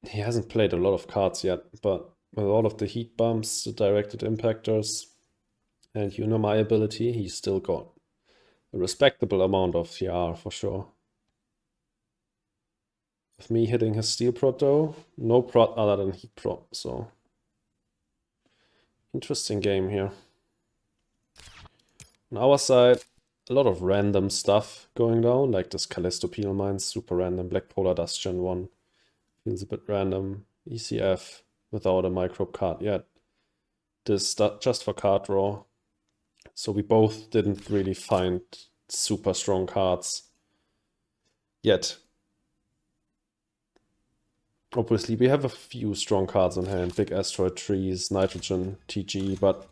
He hasn't played a lot of cards yet, but with all of the heat bumps, the directed impactors, and you know my ability, he's still got a respectable amount of CR for sure. With me hitting his steel prot though, no prot other than heat prot, so interesting game here. On our side, a lot of random stuff going down, like this Callisto Penal Mines, super random. Black Polar Dust Gen 1 feels a bit random. ECF without a microbe card yet. This just for card draw. So we both didn't really find super strong cards yet. Obviously, we have a few strong cards on hand. Big Asteroid Trees, Nitrogen, TG, but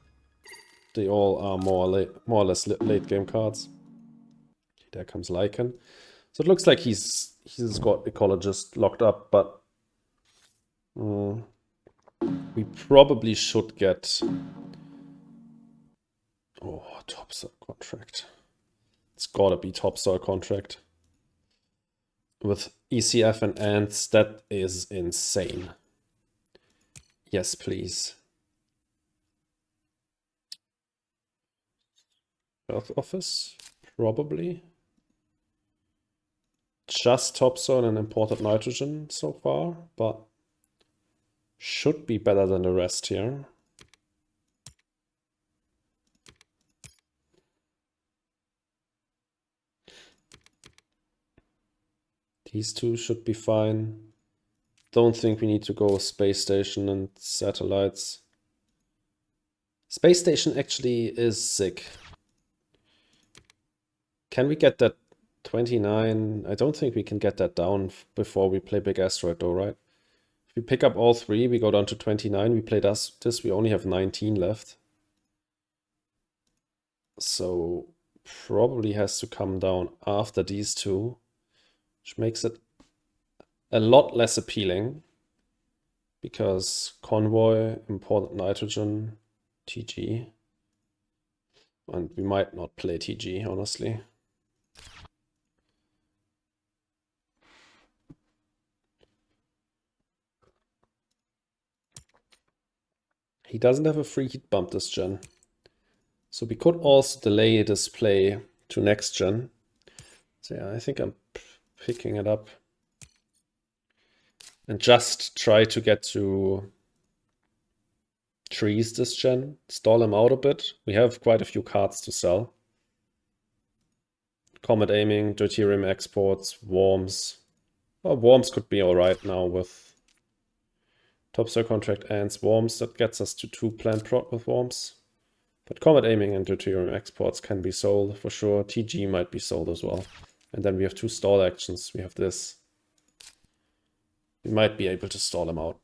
they all are more or less late game cards. There comes Lycan. So it looks like he's got Ecologist locked up, but we probably should get... Oh, Topsoil Contract. It's gotta be Topsoil Contract. With ECF and Ants, that is insane. Yes, please. Earth Office? Probably. Just Topsoil and imported nitrogen so far, but should be better than the rest here. These two should be fine. Don't think we need to go space station and satellites. Space station actually is sick. Can we get that 29? I don't think we can get that down before we play Big Asteroid though, right? If we pick up all three, we go down to 29. We play this, we only have 19 left. So probably has to come down after these two, which makes it a lot less appealing because Convoy, important nitrogen, TG. And we might not play TG, honestly. He doesn't have a free heat bump this gen. So we could also delay this play to next gen. So yeah, I think I'm picking it up. And just try to get to trees this gen. Stall him out a bit. We have quite a few cards to sell. Comet Aiming, Deuterium Exports, Worms. Well, Worms could be alright now with Topsoil Contract and Worms. That gets us to 2 plant prot with Worms. But Comet Aiming and Deuterium Exports can be sold for sure. TG might be sold as well. And then we have 2 stall actions. We have this. We might be able to stall them out.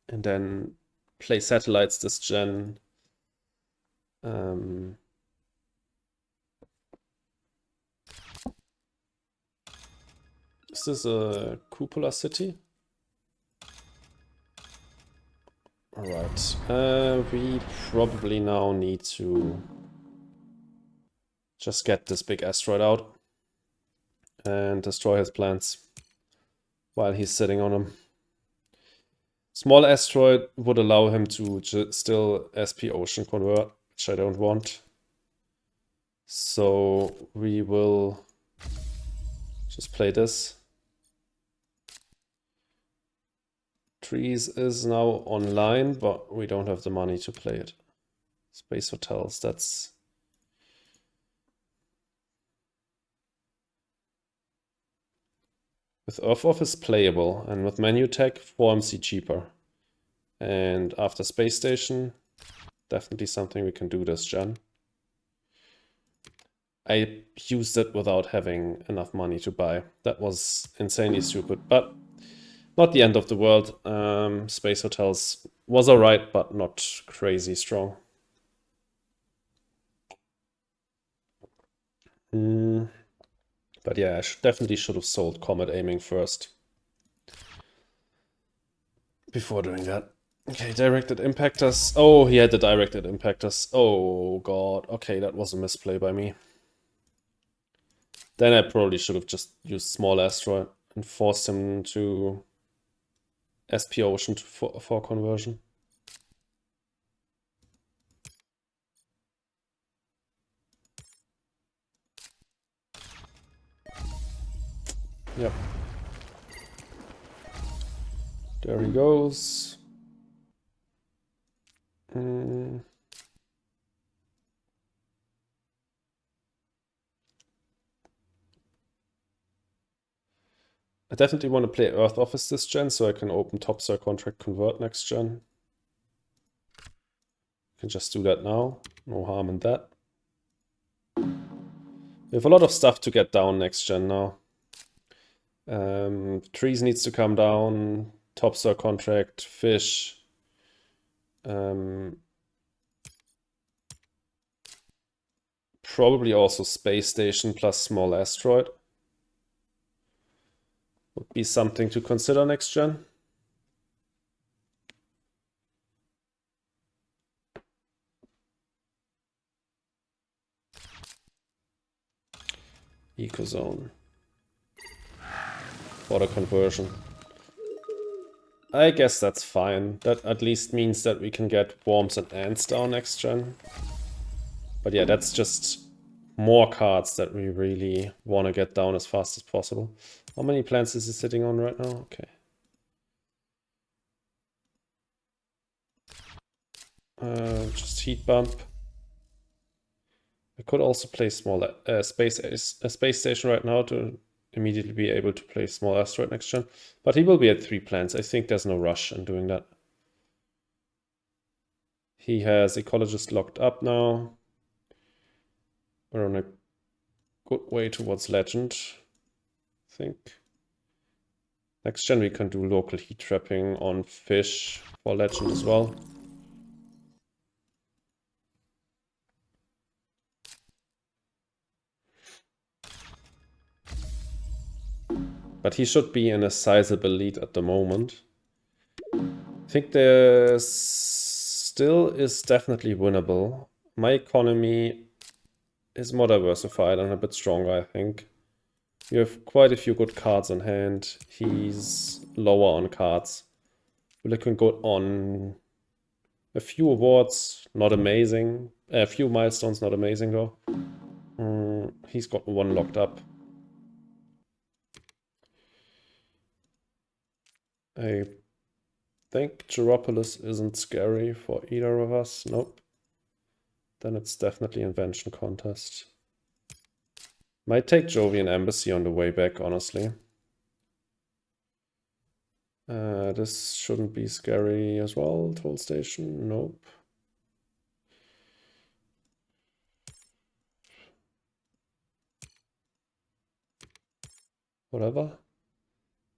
And then play satellites this gen. Is this a Cupola City? Alright. We probably now need to just get this big asteroid out and destroy his plants while he's sitting on them. Small asteroid would allow him to still SP Ocean convert, which I don't want. So we will just play this. Trees is now online, but we don't have the money to play it. Space Hotels, that's... With Earth Office playable, and with Menu Tech, 4MC cheaper. And after Space Station, definitely something we can do this gen. I used it without having enough money to buy. That was insanely stupid, but not the end of the world. Space Hotels was alright, but not crazy strong. But yeah, I definitely should have sold Comet Aiming first. Before doing that. Okay, directed impactors. Oh, he had the directed impactors. Oh god. Okay, that was a misplay by me. Then I probably should have just used small asteroid and forced him to SP Ocean for conversion. Yep. There he goes. I definitely want to play Earth Office this gen, so I can open Topsoil Contract Convert next gen. Can just do that now. No harm in that. We have a lot of stuff to get down next gen now. Trees needs to come down. Topsoil Contract, fish. Probably also space station plus small asteroid. Would be something to consider next gen. Ecozone. Water conversion. I guess that's fine. That at least means that we can get worms and ants down next gen. But yeah, that's just more cards that we really want to get down as fast as possible. How many plants is he sitting on right now? Okay. Just heat bump. I could also play small space station right now to immediately be able to play small asteroid next gen. But he will be at 3 plants. I think there's no rush in doing that. He has Ecologist locked up now. We're on a good way towards Legend, I think. Next gen we can do local heat trapping on fish for Legend as well. But he should be in a sizable lead at the moment. I think there still is definitely winnable. My economy is more diversified and a bit stronger, I think. You have quite a few good cards on hand. He's lower on cards. We're looking good on a few awards, not amazing. A few milestones, not amazing though. He's got one locked up. I think Geropolis isn't scary for either of us. Nope. Then it's definitely Invention Contest. Might take Jovian Embassy on the way back, honestly. This shouldn't be scary as well. Toll Station, nope. Whatever.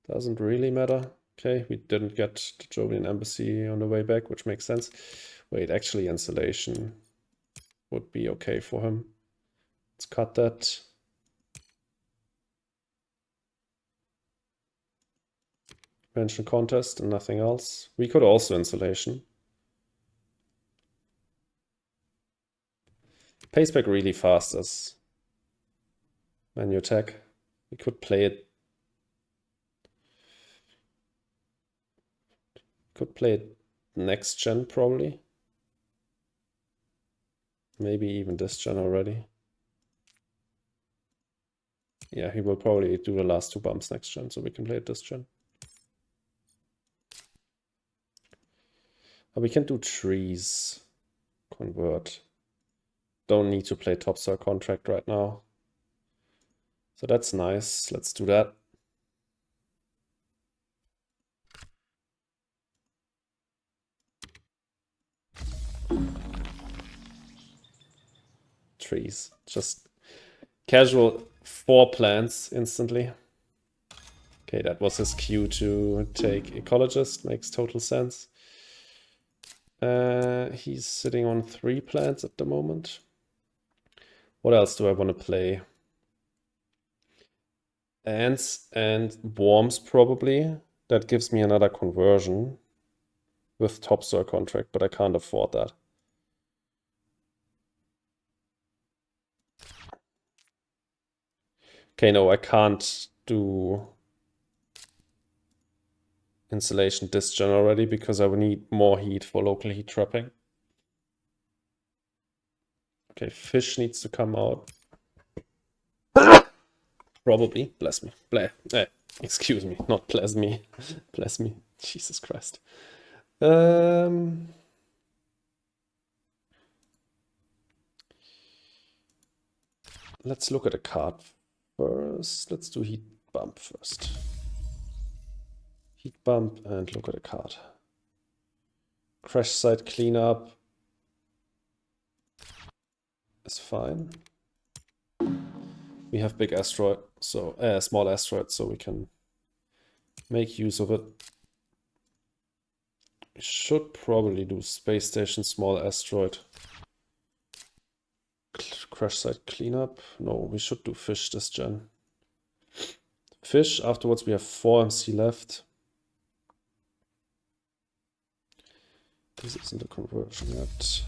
Doesn't really matter. Okay, we didn't get the Jovian Embassy on the way back, which makes sense. Wait, actually Installation would be okay for him. Let's cut that. Invention Contest and nothing else. We could also Installation. Pays back really fast as menu attack. We could play it. Could play it next gen probably. Maybe even this gen already. Yeah, he will probably do the last 2 bumps next gen, so we can play it this gen. But we can do trees. Convert. Don't need to play Topsoil Contract right now. So that's nice. Let's do that. Trees. Just casual 4 plants instantly. Okay, that was his cue to take Ecologist. Makes total sense. He's sitting on 3 plants at the moment. What else do I want to play? Ants and worms probably. That gives me another conversion with Topsoil Contract, but I can't afford that. Okay, no, I can't do... insulation this gen already because I will need more heat for local heat trapping. Okay, fish needs to come out. Probably. Bless me. Excuse me, not bless me. Bless me. Jesus Christ. Let's look at a card first. Let's do heat bump first. Heat bump and look at a card. Crash site cleanup is fine. We have big asteroid, so small asteroid, so we can make use of it. We should probably do space station, small asteroid. Crash site cleanup. No, we should do fish this gen. Fish, afterwards we have 4 MC left. This isn't a conversion yet.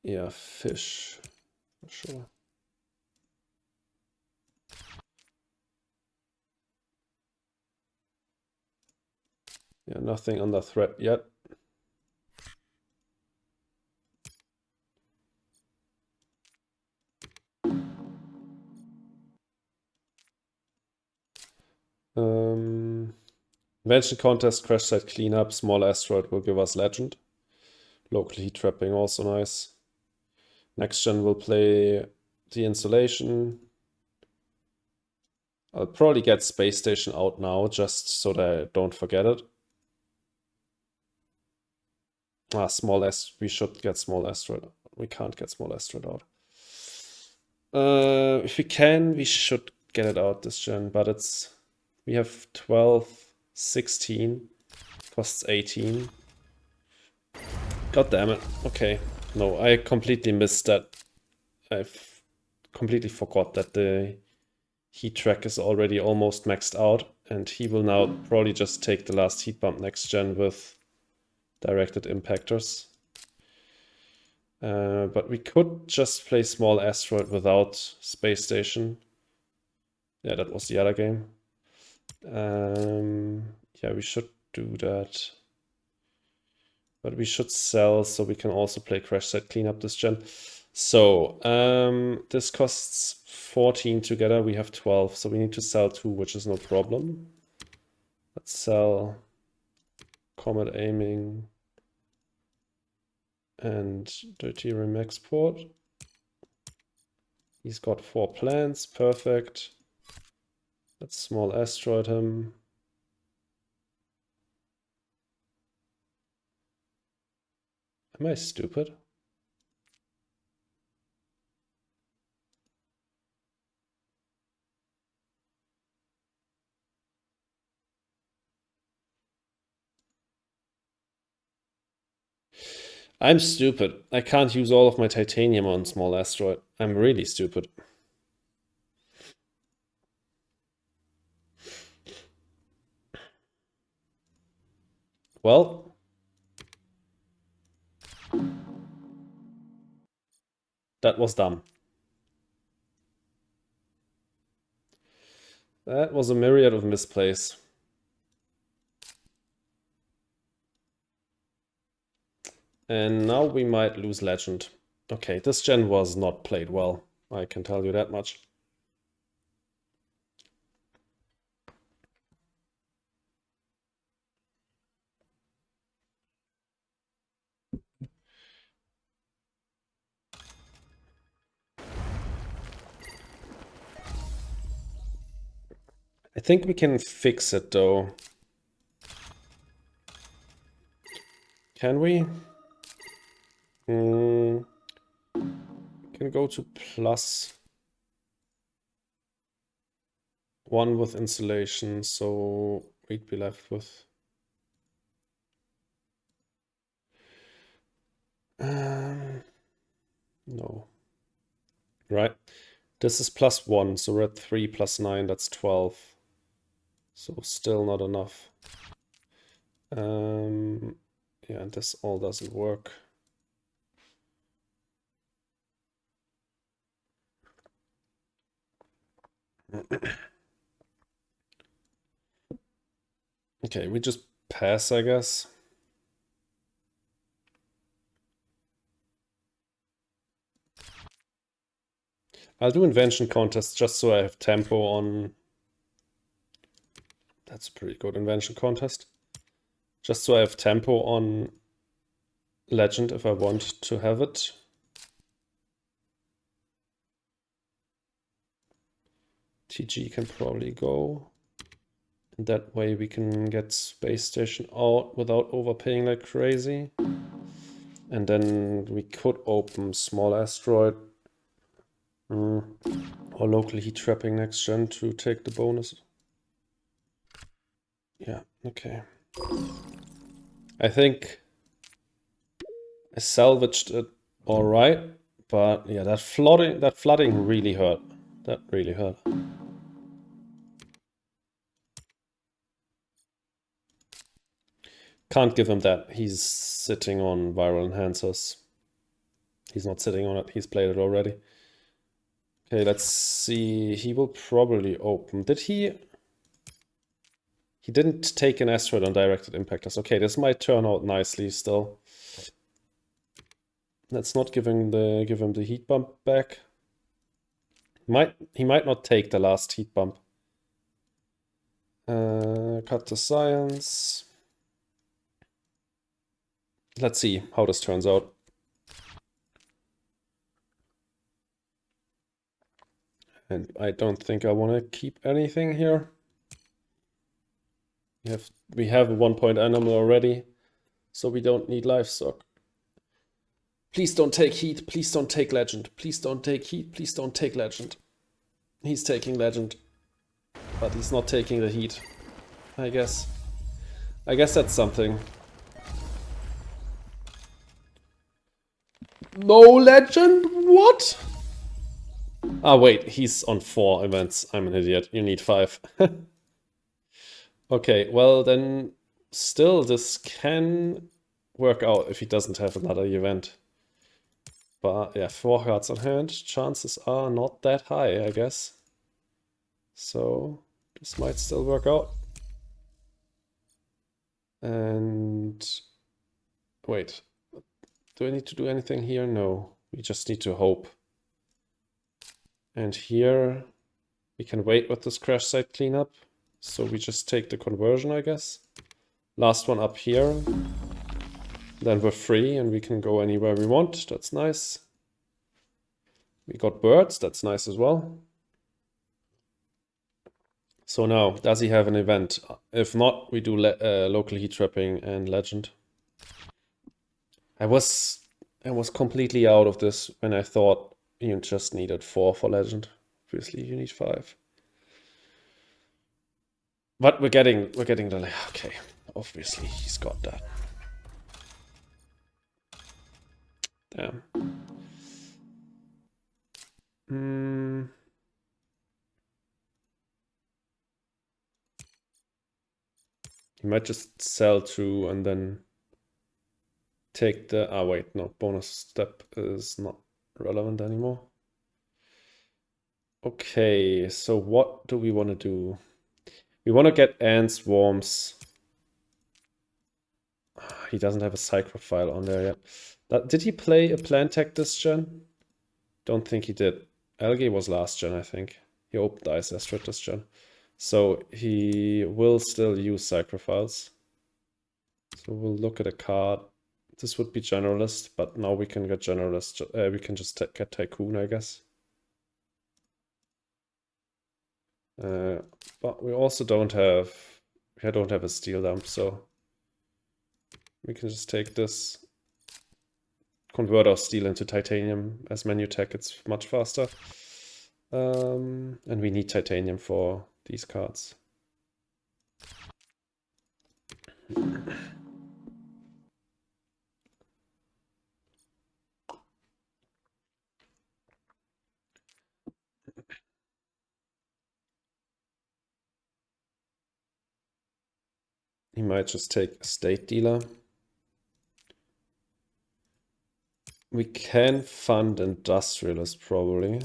Yeah, fish, for sure. Yeah, nothing under threat yet. Invention contest, crash site cleanup, small asteroid will give us legend. Local heat trapping also nice. Next gen will play the insulation. I'll probably get space station out now just so that I don't forget it. Small we should get small asteroid. We can't get small asteroid out. If we can, we should get it out this gen, but we have 12, 16, costs 18. God damn it. Okay. No, I completely missed that. I've completely forgot that the heat track is already almost maxed out, and he will now probably just take the last heat bump next gen with directed impactors. But we could just play small asteroid without space station. Yeah, that was the other game. Yeah, we should do that. But we should sell so we can also play crash site cleanup this gen. So this costs 14 together. We have 12, so we need to sell 2, which is no problem. Let's sell Comet Aiming and Deuterium Export. He's got 4 plants, perfect. Let's small asteroid him. Am I stupid? I'm stupid. I can't use all of my titanium on small asteroid. I'm really stupid. Well, that was dumb. That was a myriad of misplays. And now we might lose legend. Okay, this gen was not played well. I can tell you that much. I think we can fix it though. Can we? Can go to +1 with insulation, so we'd be left with no. Right. This is +1, so we're at 3 + 9, that's 12. So still not enough. Yeah, and this all doesn't work. Okay, we just pass, I guess. I'll do invention contest just so I have tempo on. That's a pretty good invention contest. Just so I have tempo on legend if I want to have it. TG can probably go. And that way we can get Space Station out without overpaying like crazy. And then we could open small asteroid or local heat trapping next gen to take the bonus. Yeah, okay. I think I salvaged it all right, but yeah, that flooding really hurt. That really hurt. Can't give him that. He's sitting on viral enhancers. He's not sitting on it. He's played it already. Okay, let's see. He will probably open. Did he? He didn't take an asteroid on directed impactors. Okay, this might turn out nicely still. Let's not give him the heat bump back. He might not take the last heat bump. Cut to science. Let's see how this turns out. And I don't think I want to keep anything here. We have a 1-point animal already, so we don't need livestock. Please don't take heat. Please don't take legend. Please don't take heat. Please don't take legend. He's taking legend, but he's not taking the heat. I guess that's something. No legend? What? Ah, wait, he's on 4 events. I'm an idiot. You need 5. Okay, well then still this can work out if he doesn't have another event. But yeah, 4 cards on hand. Chances are not that high, I guess. So this might still work out. And wait, do I need to do anything here? No, we just need to hope. And here we can wait with this crash site cleanup. So we just take the conversion, I guess. Last one up here. Then we're free and we can go anywhere we want. That's nice. We got birds. That's nice as well. So now, does he have an event? If not, we do local heat trapping and legend. I was completely out of this when I thought you just needed 4 for legend. Obviously, you need 5. But we're getting the okay. Obviously, he's got that. Damn. He might just sell 2 and then take the... Ah, wait, no. Bonus step is not relevant anymore. Okay, so what do we want to do? We want to get ants, worms. He doesn't have a Psychrophile on there yet. Did he play a plant tech this gen? Don't think he did. Algae was last gen, I think. He opened Ice Asteroid this gen. So he will still use Psychrophiles. So we'll look at a card. This would be Generalist, but now we can get Generalist. We can just get Tycoon, I guess. But we also don't have a steel dump, so we can just take this, convert our steel into titanium as menu tech. It's much faster. And we need titanium for these cards. He might just take a state dealer. We can fund industrialist probably.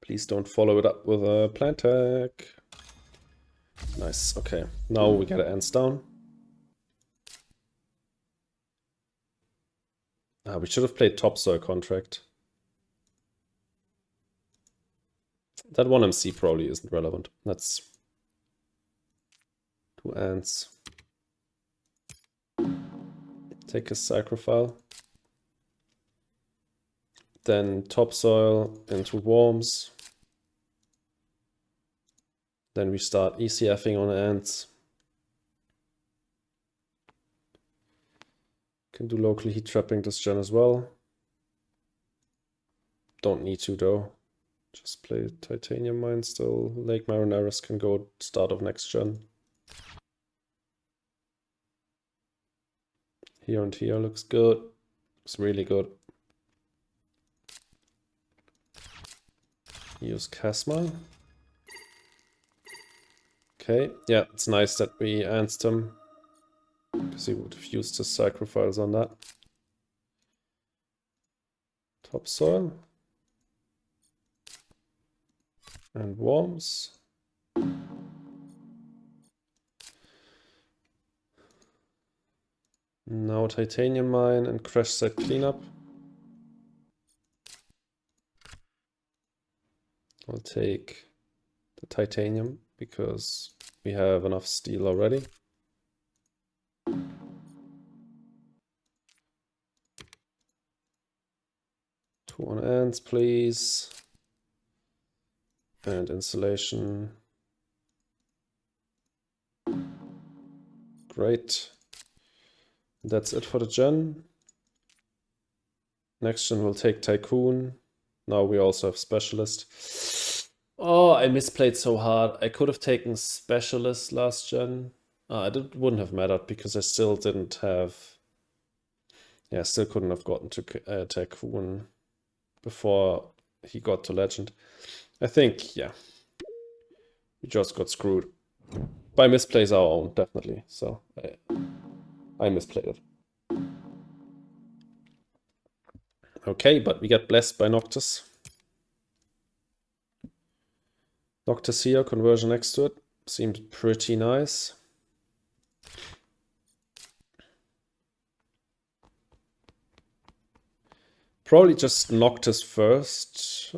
Please don't follow it up with a plant tag. Nice, okay. Now we get ants down. We should have played Topsoil Contract. That 1MC probably isn't relevant. That's 2 ants. Take a Psychrophile. Then Topsoil into Worms. Then we start ECFing on ants. Can do local heat trapping this gen as well. Don't need to though. Just play Titanium Mine still. Lake Marineris can go start of next gen. Here and here looks good. Looks really good. Use Chasma. Okay, yeah, it's nice that we answered him. Because he would have used his Psychrophiles on that. Topsoil. And Worms. Now Titanium Mine and Crash Site Cleanup. I'll take the Titanium because we have enough steel already. Two on ants, please. And insulation. Great. That's it for the gen. Next gen will take Tycoon. Now we also have Specialist. Oh, I misplayed so hard. I could have taken Specialist last gen. It wouldn't have mattered because I still didn't have... Yeah, I still couldn't have gotten to Tycoon before he got to Legend. I think, yeah, we just got screwed. By misplays our own, definitely. So I misplayed it. Okay, but we get blessed by Noctis. Noctis here, conversion next to it. Seemed pretty nice. Probably just Noctis first.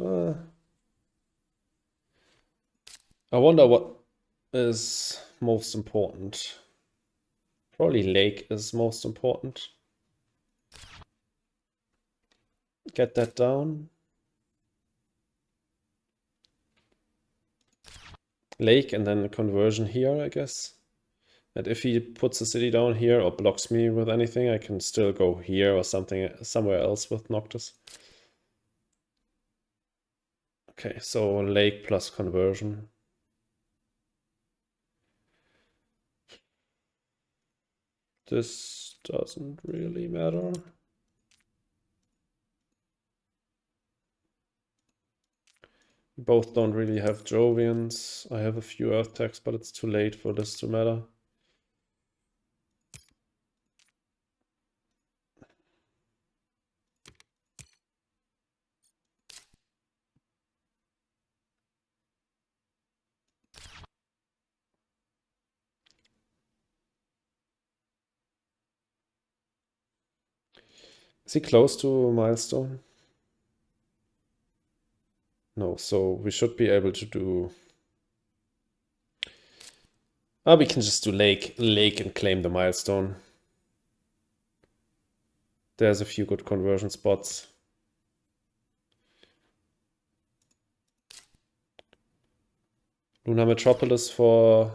I wonder what is most important. Probably Lake is most important. Get that down. Lake and then conversion here, I guess. And if he puts the city down here or blocks me with anything, I can still go here or something somewhere else with Noctis. Okay, so Lake plus conversion. This doesn't really matter. Both don't really have Jovians. I have a few Earth tags, but it's too late for this to matter. Is he close to a milestone? No, so we should be able to do... we can just do Lake and claim the milestone. There's a few good conversion spots. Lunar Metropolis for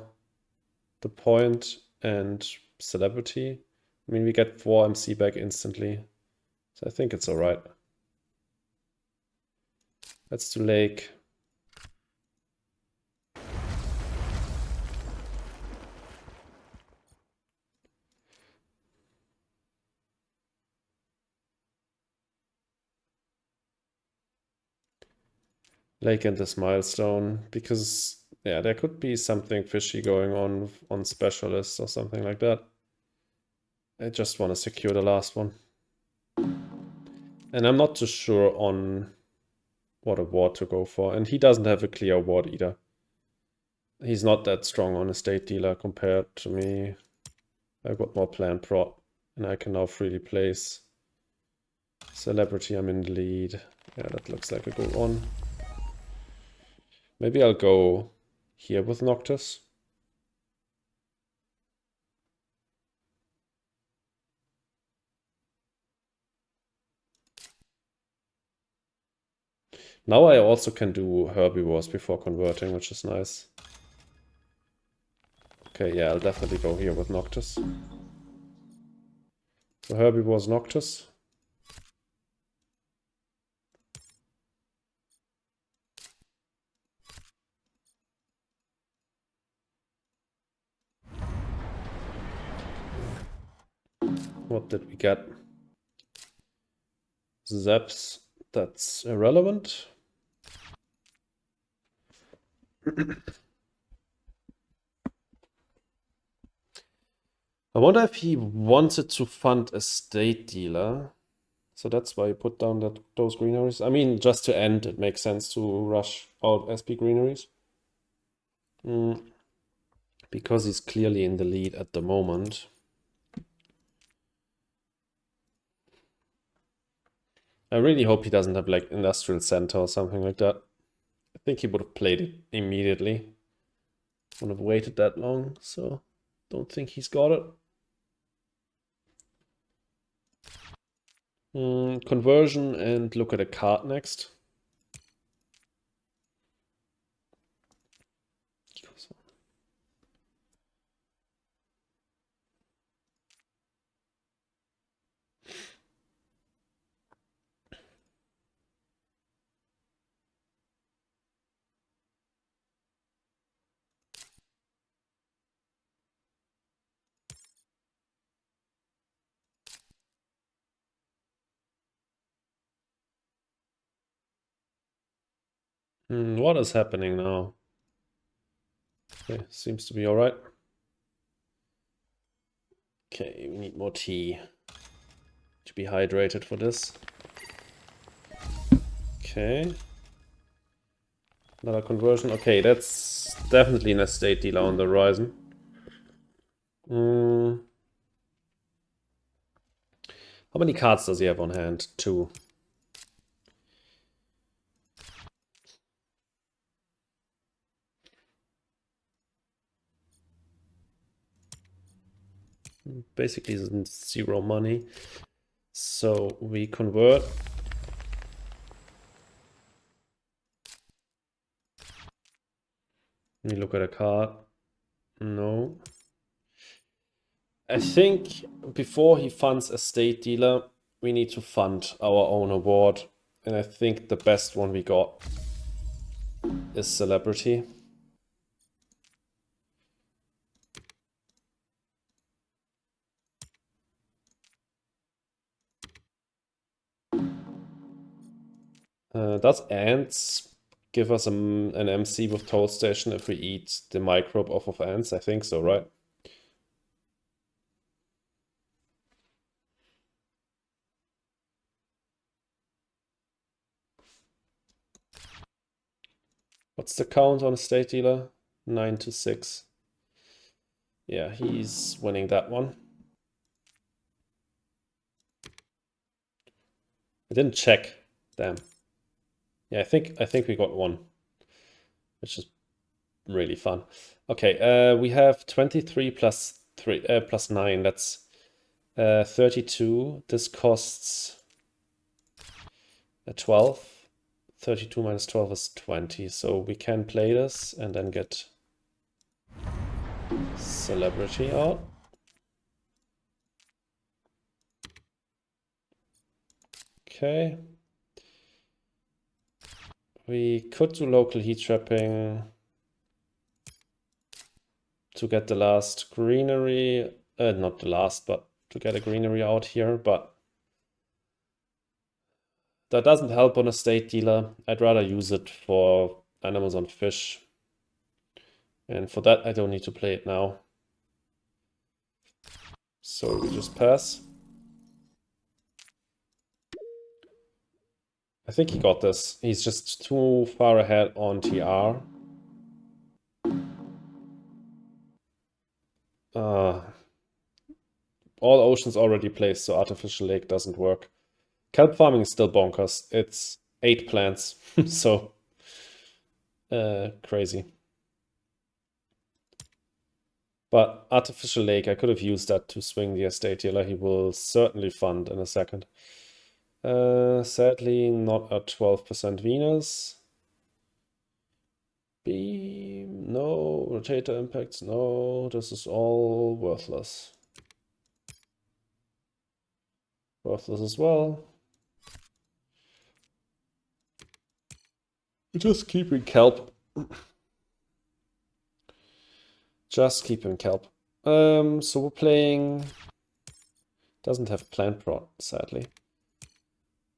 the point and Celebrity. I mean, we get 4 MC back instantly. So I think it's alright. Let's do Lake. Lake and this milestone, because yeah, there could be something fishy going on Specialist or something like that. I just want to secure the last one. And I'm not too sure on what award to go for. And he doesn't have a clear award either. He's not that strong on estate dealer compared to me. I've got more planned prot, and I can now freely place celebrity. I'm in the lead. Yeah, that looks like a good one. Maybe I'll go here with Noctis. Now I also can do herbivores before converting, which is nice. Okay, yeah, I'll definitely go here with Noctis. So herbivores Noctis. What did we get? Zeps. That's irrelevant. I wonder if he wanted to fund a state dealer. So that's why he put down those greeneries. I mean, just to end, it makes sense to rush out SP greeneries. Because he's clearly in the lead at the moment. I really hope he doesn't have like Industrial Center or something like that. I think he would have played it immediately. Wouldn't have waited that long, so don't think he's got it. Conversion and look at a card next. What is happening now? Okay, seems to be all right. Okay, we need more tea to be hydrated for this. Okay. Another conversion. Okay, that's definitely an estate dealer on the horizon. How many cards does he have on hand? 2. Basically 0 money. So we convert. Let me look at a card. No. I think before he funds a state dealer, we need to fund our own award. And I think the best one we got is Celebrity. Does ants give us an MC with Toll Station if we eat the microbe off of ants? I think so, right? What's the count on a state dealer? 9-6. Yeah, he's winning that one. I didn't check. Damn. Yeah, I think we got one, which is really fun. Okay, we have 23 plus 3 plus 9. That's 32. This costs 12. 32 minus 12 is 20. So we can play this and then get Celebrity out. Okay. We could do local heat trapping to get the last greenery. Not the last, but to get a greenery out here, but that doesn't help on a state dealer. I'd rather use it for animals on fish. And for that, I don't need to play it now. So we just pass. I think he got this. He's just too far ahead on TR. All oceans already placed, so artificial lake doesn't work. Kelp farming is still bonkers. It's 8 plants, so crazy. But artificial lake, I could have used that to swing the estate dealer. He will certainly fund in a second. Sadly, not a 12% Venus. Beam, no. Rotator impacts, no. This is all worthless. Worthless as well. Just keeping kelp. Just keeping kelp. So we're playing... Doesn't have plant prot, sadly.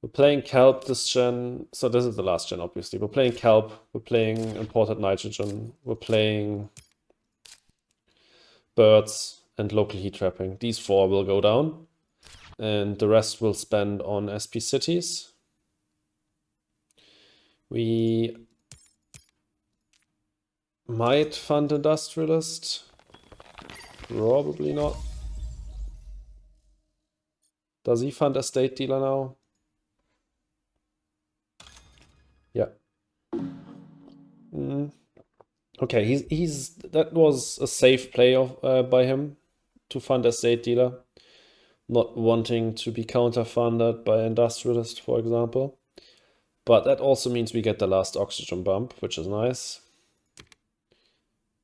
We're playing kelp this gen. So this is the last gen, obviously. We're playing kelp. We're playing imported nitrogen. We're playing birds and local heat trapping. These 4 will go down. And the rest will spend on SP cities. We might fund industrialist. Probably not. Does he fund estate dealer now? Yeah. Okay, he's that was a safe play by him to fund estate dealer, not wanting to be counter-funded by industrialist, for example. But that also means we get the last oxygen bump, which is nice.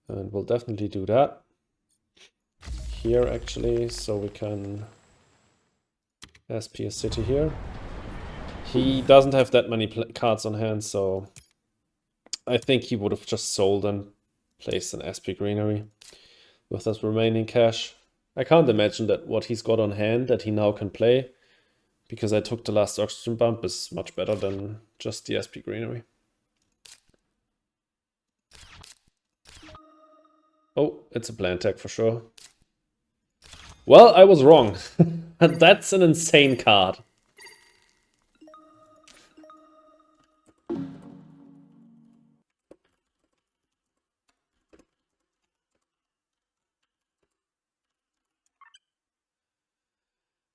And we'll definitely do that here, actually, so we can SP a city here. He doesn't have that many cards on hand, so I think he would have just sold and placed an SP Greenery with his remaining cash. I can't imagine that what he's got on hand that he now can play, because I took the last oxygen bump, is much better than just the SP Greenery. Oh, it's a plant tag for sure. Well, I was wrong. That's an insane card.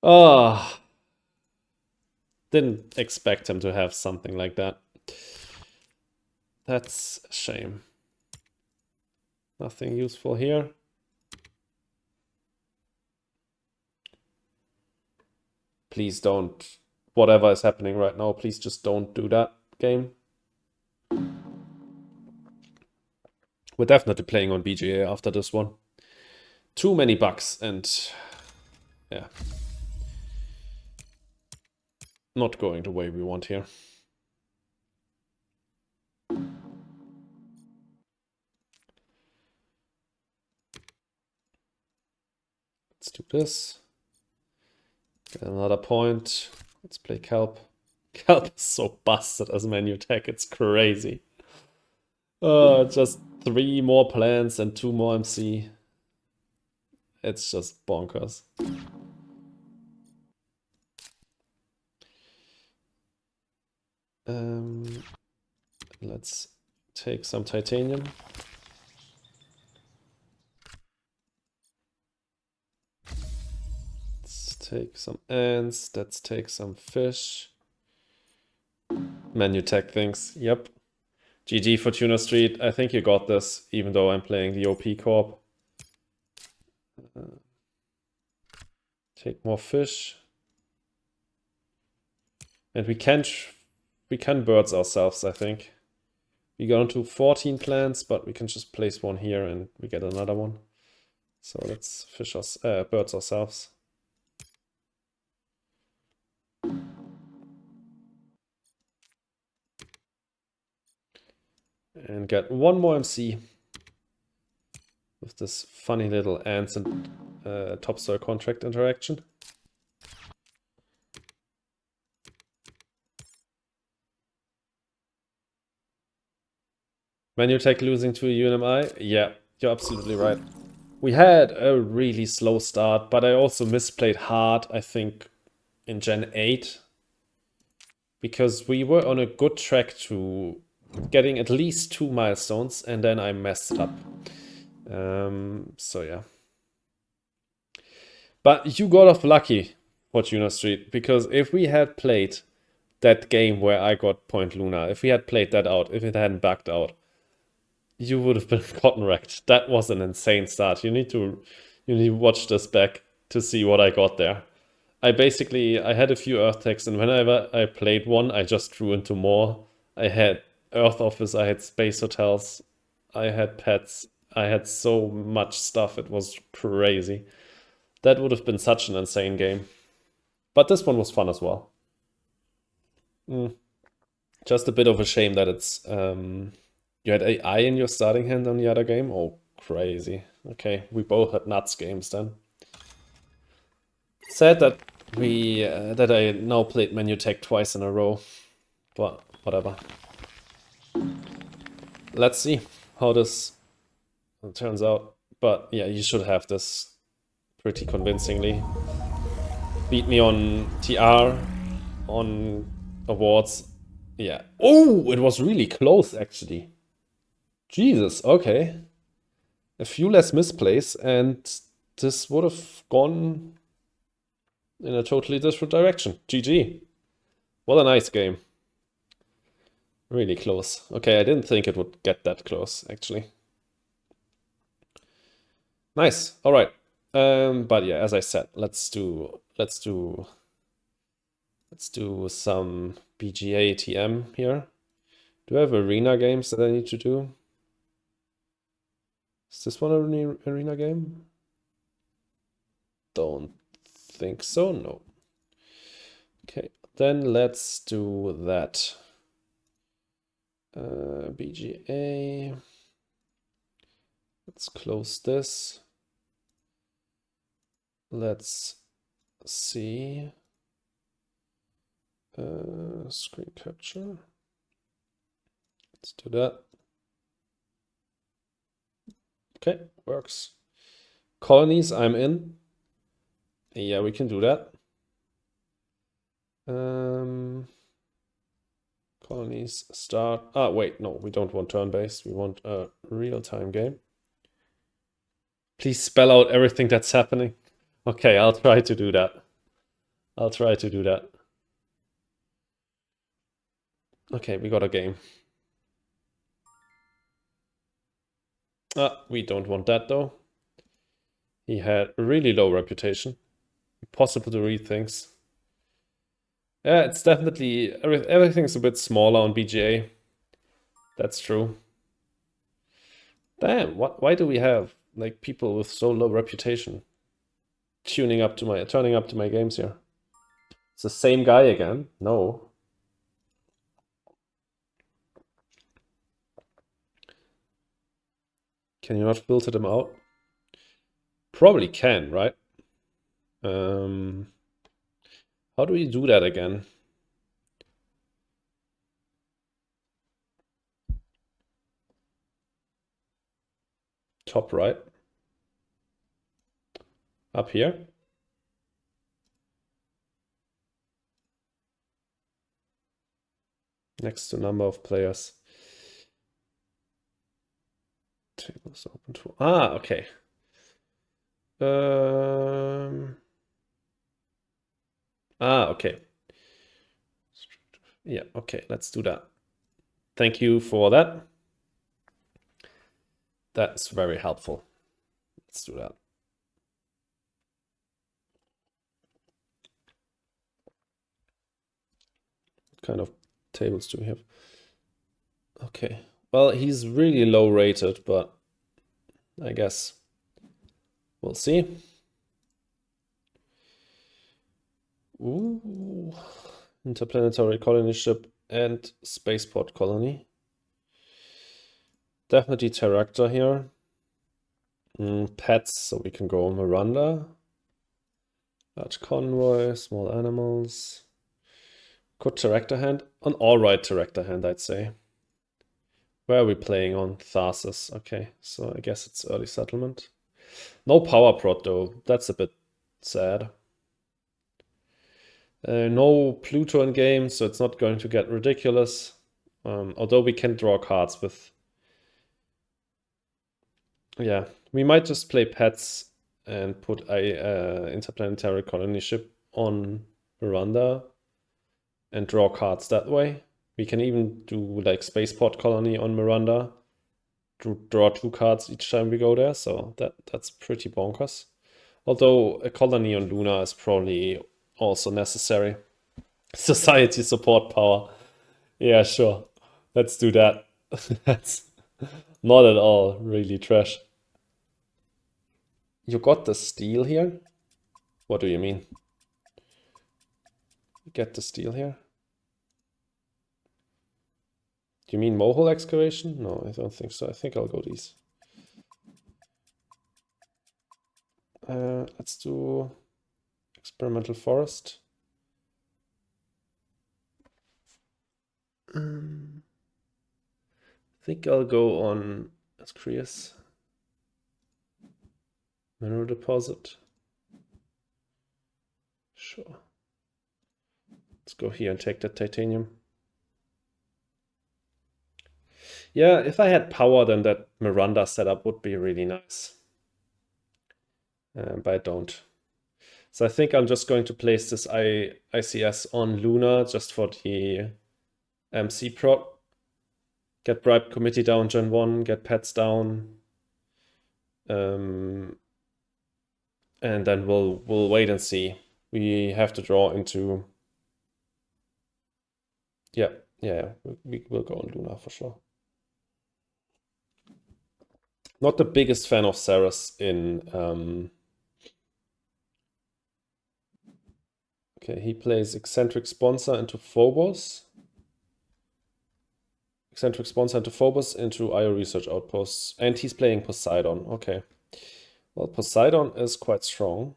Oh, didn't expect him to have something like that. That's a shame. Nothing useful here. Please don't, whatever is happening right now, please just don't do that, game. We're definitely playing on BGA after this one. Too many bugs and yeah. Not going the way we want here. Let's do this. Get another point. Let's play Kelp. Kelp is so busted as menu tech, it's crazy. Just 3 more plants and 2 more MC. It's just bonkers. Let's take some titanium. Let's take some ants. Let's take some fish. Menu tech things. Yep. GG Fortuna Street. I think you got this, even though I'm playing the OP Corp. Take more fish. And we can birds ourselves, I think. We go into 14 plants, but we can just place one here and we get another one. So let's fish us birds ourselves. And get 1 more MC with this funny little ants and topsoil contract interaction. Manutech losing to a UNMI? Yeah, you're absolutely right. We had a really slow start, but I also misplayed hard, I think, in Gen 8. because we were on a good track to getting at least 2 milestones, and then I messed it up. So yeah. But you got off lucky, Fortuna Street, because if we had played that game where I got Point Luna, if we had played that out, if it hadn't bugged out, you would have been gotten wrecked. That was an insane start. You need to watch this back to see what I got there. I had a few Earth techs, and whenever I played one, I just drew into more. I had Earth Office, I had Space Hotels, I had pets, I had so much stuff, it was crazy. That would have been such an insane game. But this one was fun as well. Just a bit of a shame that it's you had AI in your starting hand on the other game. Oh, crazy. Okay, we both had nuts games then. Sad that that I now played Menutech twice in a row, but whatever. Let's see how this turns out. But yeah, you should have this pretty convincingly. Beat me on TR, on awards. Yeah. Oh, it was really close actually. Jesus, okay. A few less misplays, and this would have gone in a totally different direction. GG. What a nice game. Really close. Okay, I didn't think it would get that close, actually. Nice. All right. But yeah, as I said, let's do some BGA TM here. Do I have arena games that I need to do? Is this one an arena game? Don't think so, no. Okay, then let's do that. BGA. Let's close this. Let's see. Screen capture. Let's do that. Okay, works. Colonies, I'm in. Yeah, we can do that. Colonies start. Ah, wait, no, we don't want turn-based. We want a real-time game. Please spell out everything that's happening. Okay, I'll try to do that. I'll try to do that. Okay, we got a game. We don't want that though. He had a really low reputation. Impossible to read things. Yeah, it's definitely everything's a bit smaller on BGA. That's true. Damn, why do we have like people with so low reputation turning up to my games here? It's the same guy again. No. Can you not filter them out? Probably can, right? How do we do that again? Top right. Up here. Next to number of players. Tables open to. Ah, okay. Okay. Yeah, okay, let's do that. Thank you for that. That's very helpful. Let's do that. What kind of tables do we have? Okay. Well, he's really low rated, but I guess we'll see. Ooh. Interplanetary colony ship and spaceport colony. Definitely Terractor here. Pets, so we can go Miranda. Large convoy, small animals. Good Terractor hand. An alright Terractor hand, I'd say. Where are we playing on? Tharsis. Okay, so I guess it's early settlement. No power prod though. That's a bit sad. No Pluto in game, so it's not going to get ridiculous. Although we can draw cards with... Yeah, we might just play pets and put a interplanetary colony ship on Miranda and draw cards that way. We can even do like spaceport colony on Miranda, draw 2 cards each time we go there, so that's pretty bonkers. Although a colony on Luna is probably also necessary. Society support power. Yeah, sure. Let's do that. That's not at all really trash. You got the steel here? What do you mean? You get the steel here? Do you mean mohole excavation? No, I don't think so. I think I'll go these. Let's do experimental forest. I think I'll go on Ascreus. Mineral deposit. Sure. Let's go here and take that titanium. Yeah, if I had power, then that Miranda setup would be really nice. But I don't. So I think I'm just going to place this ICS on Luna just for the MC prot. Get Bribe Committee down Gen 1, get pets down. And then we'll wait and see. We have to draw into... Yeah, we will go on Luna for sure. Not the biggest fan of Saras in... Okay, he plays Eccentric Sponsor into Phobos. Eccentric Sponsor into Phobos into IO Research Outposts. And he's playing Poseidon. Okay. Well, Poseidon is quite strong.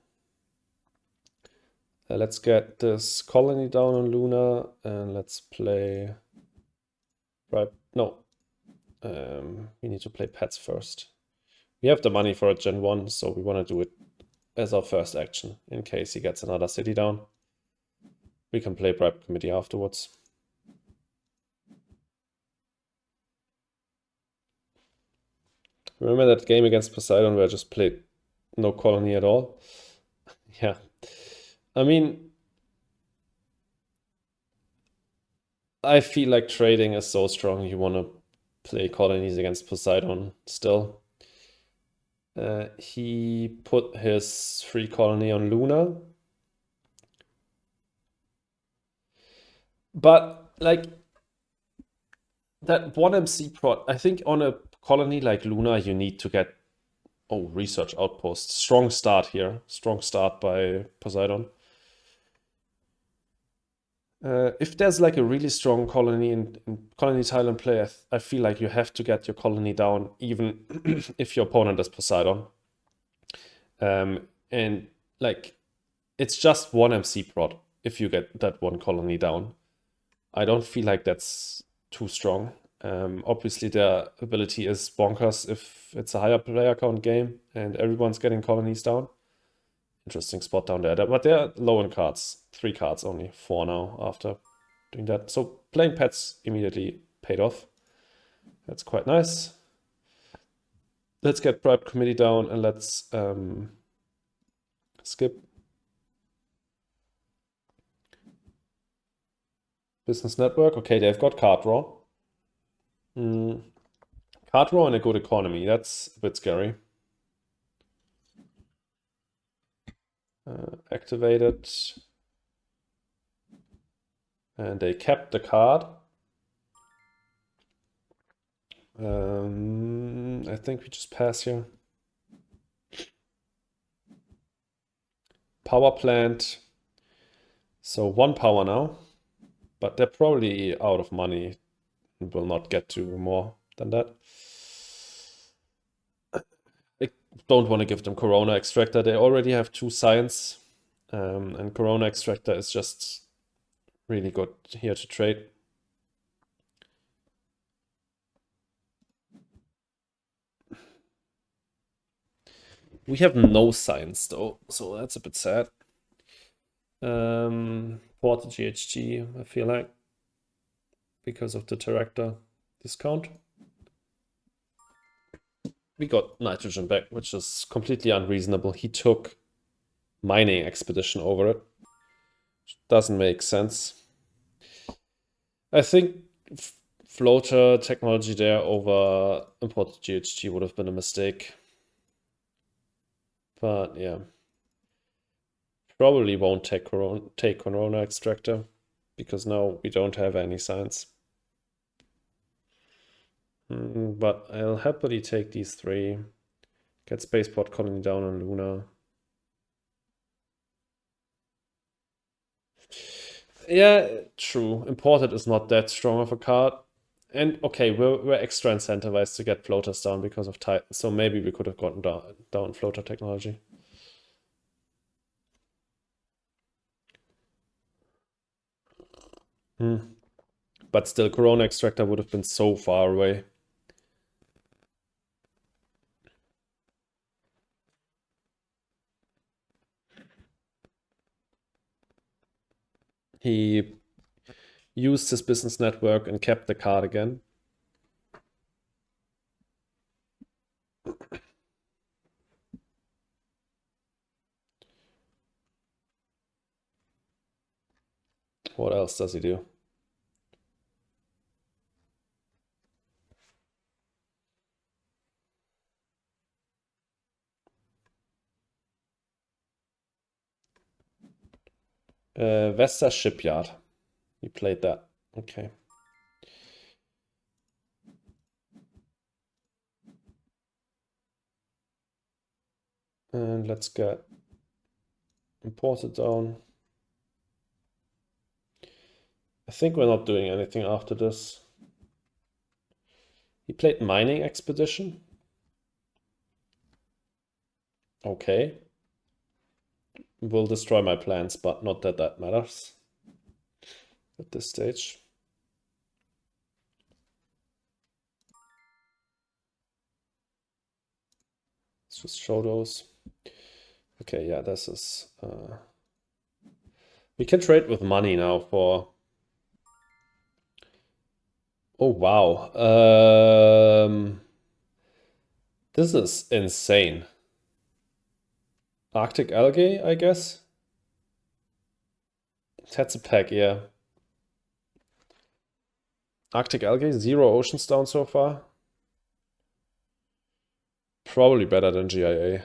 Let's get this colony down on Luna and let's play... Right, no. We need to play pets first. We have the money for a Gen 1, so we want to do it as our first action in case he gets another city down. We can play Bribe Committee afterwards. Remember that game against Poseidon where I just played no colony at all? Yeah. I mean, I feel like trading is so strong. You want to play colonies against Poseidon still. He put his free colony on Luna. But, like, that 1 MC prot, I think on a colony like Luna, you need to get... Oh, research outpost. Strong start here. Strong start by Poseidon. If there's like a really strong colony in colony tile in play, I feel like you have to get your colony down even if your opponent is Poseidon. And like, it's just 1 MC prot if you get that 1 colony down. I don't feel like that's too strong. Obviously, their ability is bonkers if it's a higher player count game and everyone's getting colonies down. Interesting spot down there. But they're low in cards. 3 cards only. 4 now after doing that. So playing pets immediately paid off. That's quite nice. Let's get Bribe Committee down and let's skip. Business Network. Okay, they've got card draw. Card draw and a good economy. That's a bit scary. Activated. And they kept the card. I think we just pass here. Power plant. So 1 power now. But they're probably out of money and will not get to more than that. I don't want to give them Corona Extractor. They already have 2 science. And Corona Extractor is just really good here to trade. We have no science though, so that's a bit sad. Port GHG, I feel like, because of the Terractor discount. We got nitrogen back, which is completely unreasonable. He took mining expedition over it. Doesn't make sense. I think floater technology there over imported GHG would have been a mistake. But yeah. Probably won't take Corona Extractor, because now we don't have any science. But I'll happily take these three. Get Spaceport Colony down on Luna. Yeah, true. Imported is not that strong of a card. And okay, we're extra incentivized to get floaters down because of Titan, so maybe we could have gotten down floater technology. But still, Corona Extractor would have been so far away. He used his business network and kept the card again. What else does he do? Vesta Shipyard. You played that. Okay. And let's get imported down. I think we're not doing anything after this. He played Mining Expedition. Okay. Will destroy my plans, but not that that matters at this stage. Let's just show those. Okay, yeah, this is... we can trade with money now for... Oh, wow. This is insane. Arctic algae, I guess? That's a pack, yeah. Arctic algae, 0 oceans down so far. Probably better than GIA.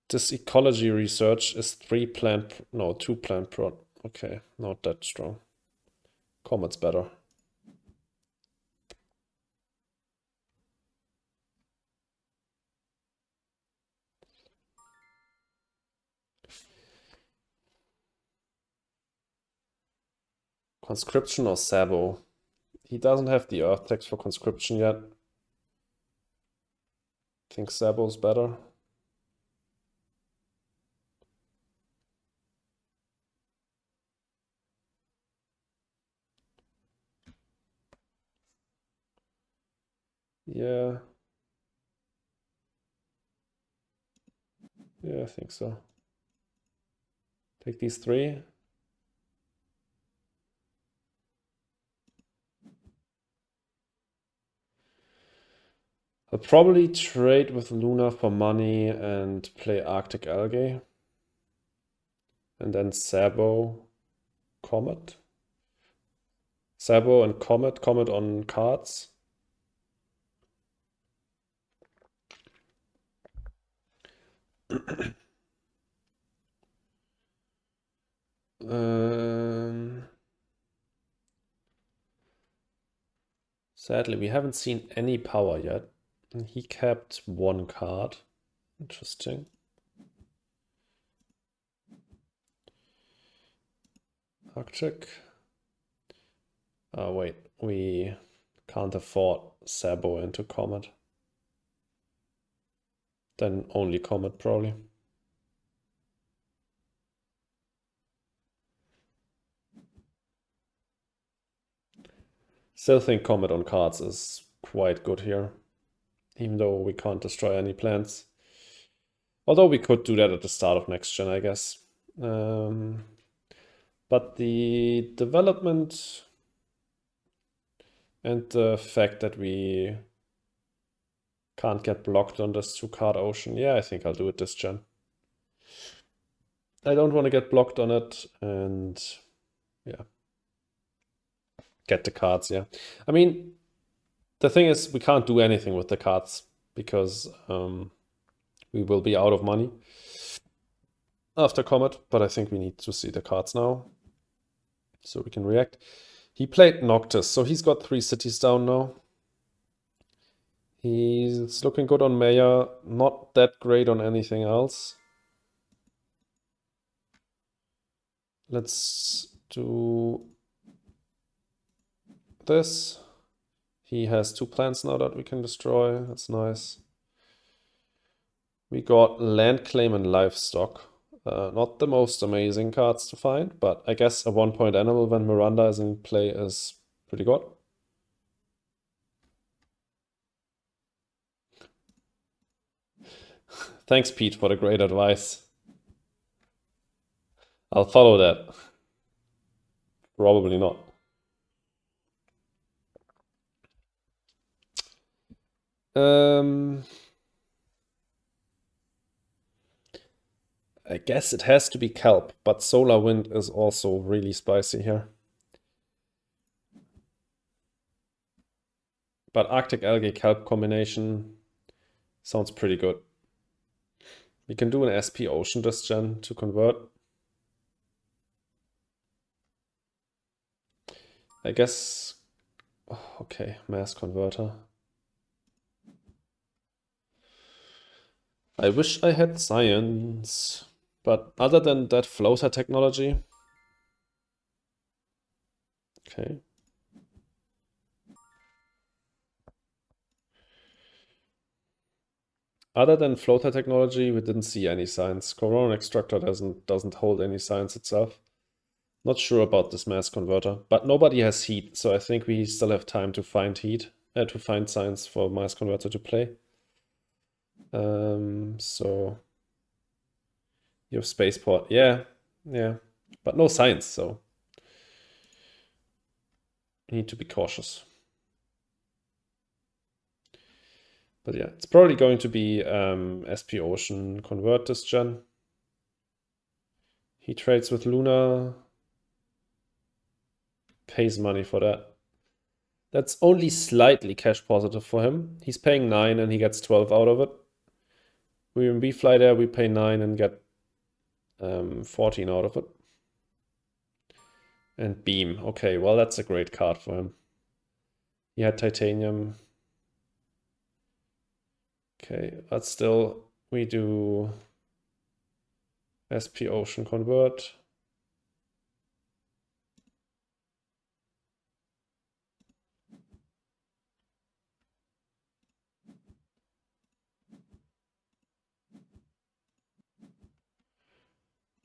This ecology research is 2 plant prod. Okay, not that strong. Comet's better. Conscription or Sabo? He doesn't have the Earth tax for conscription yet. I think Sabo's better. Yeah. Yeah, I think so. Take these 3. I'll probably trade with Luna for money and play Arctic algae. And then Sabo, Comet. Sabo and Comet on cards. Sadly, we haven't seen any power yet. And he kept 1 card. Interesting. Arctic. Oh, wait. We can't afford Sabo into Comet. Then only Comet, probably. Still think Comet on cards is quite good here. even though we can't destroy any plants. Although we could do that at the start of next gen, I guess. But the development and the fact that we can't get blocked on this 2-card ocean, yeah, I think I'll do it this gen. I don't want to get blocked on it, and yeah, get the cards, yeah. I mean, the thing is, we can't do anything with the cards because we will be out of money after Comet, but I think we need to see the cards now so we can react. He played Noctis, so he's got 3 cities down now. He's looking good on Maya, not that great on anything else. Let's do this. He has 2 plants now that we can destroy. That's nice. We got Land Claim and Livestock. Not the most amazing cards to find, but I guess a 1-point animal when Miranda is in play is pretty good. Thanks, Pete, for the great advice. I'll follow that. Probably not. I guess it has to be Kelp, but Solar Wind is also really spicy here. But Arctic Algae Kelp combination sounds pretty good. We can do an SP Ocean this gen to convert. I guess... okay, Mass Converter. I wish I had Science. But other than that floater technology... okay. Other than floater technology, we didn't see any science. Corona Extractor doesn't hold any science itself. Not sure about this Mass Converter, but nobody has heat, so I think we still have time to find heat, to find science for Mass Converter to play. So you have Spaceport, yeah, but no science, so you need to be cautious. But yeah, it's probably going to be SP Ocean convert this gen. He trades with Luna, pays money for that. That's only slightly cash positive for him. He's paying 9 and he gets 12 out of it. When we fly there, we pay 9 and get 14 out of it. And Beam. Okay, well, that's a great card for him. He had Titanium. Okay, but still, we do SP Ocean convert.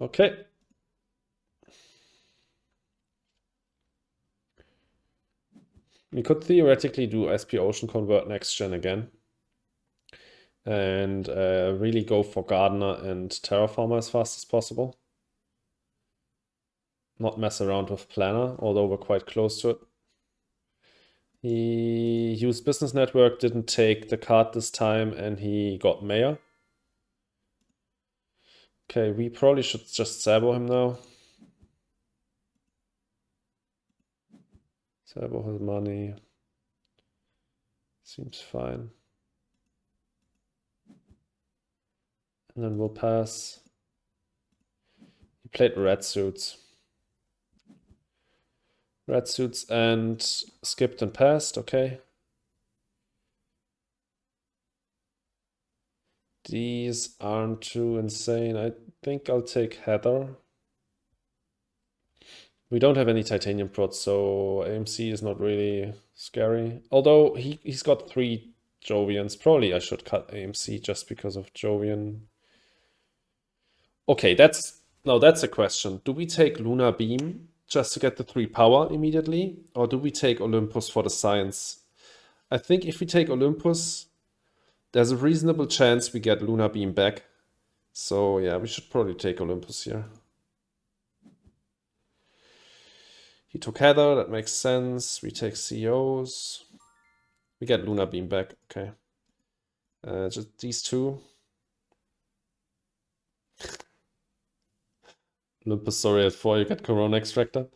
Okay. We could theoretically do SP Ocean convert next gen again. And really go for Gardener and Terraformer as fast as possible. Not mess around with Planner, although we're quite close to it. He used Business Network, didn't take the card this time, and he got Mayor. Okay, we probably should just Sabo him now. Sabo his money. Seems fine. And then we'll pass. He played Red Suits. Red Suits and skipped and passed, okay. These aren't too insane. I think I'll take Heather. We don't have any Titanium prods, so AMC is not really scary. Although he's got 3 Jovians. Probably I should cut AMC just because of Jovian. Okay, that's a question. Do we take Lunar Beam just to get the 3 power immediately? Or do we take Olympus for the science? I think if we take Olympus, There's a reasonable chance we get Lunar Beam back. So yeah, we should probably take Olympus here. He took Heather, that makes sense. We take COs. We get Lunar Beam back, okay. Just these two. Olympus, sorry, at 4 you get Corona Extractor.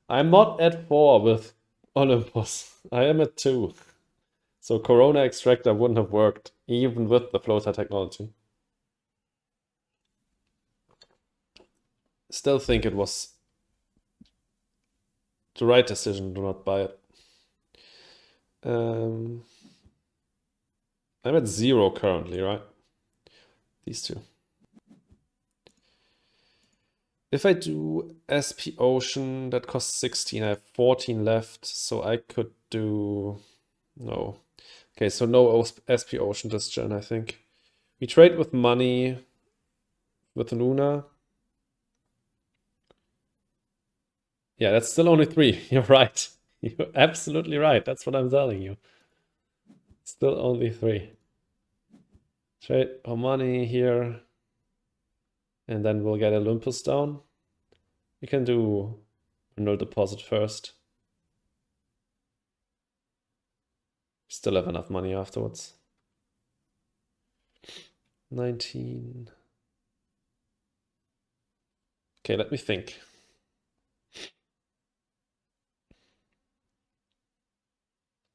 I'm not at 4 with Olympus. I am at 2. So Corona Extractor wouldn't have worked, even with the floater technology. Still think it was the right decision to not buy it. I'm at 0 currently, right? These two. If I do SP Ocean, that costs 16. I have 14 left, so I could do... No. Okay, so no SP Ocean this gen, I think. We trade with money with Luna. Yeah, that's still only 3. You're right. You're absolutely right. That's what I'm telling you. Still only 3. Trade our money here. And then we'll get Olympus down. We can do mineral deposit first. Still have enough money afterwards. 19. Okay, let me think.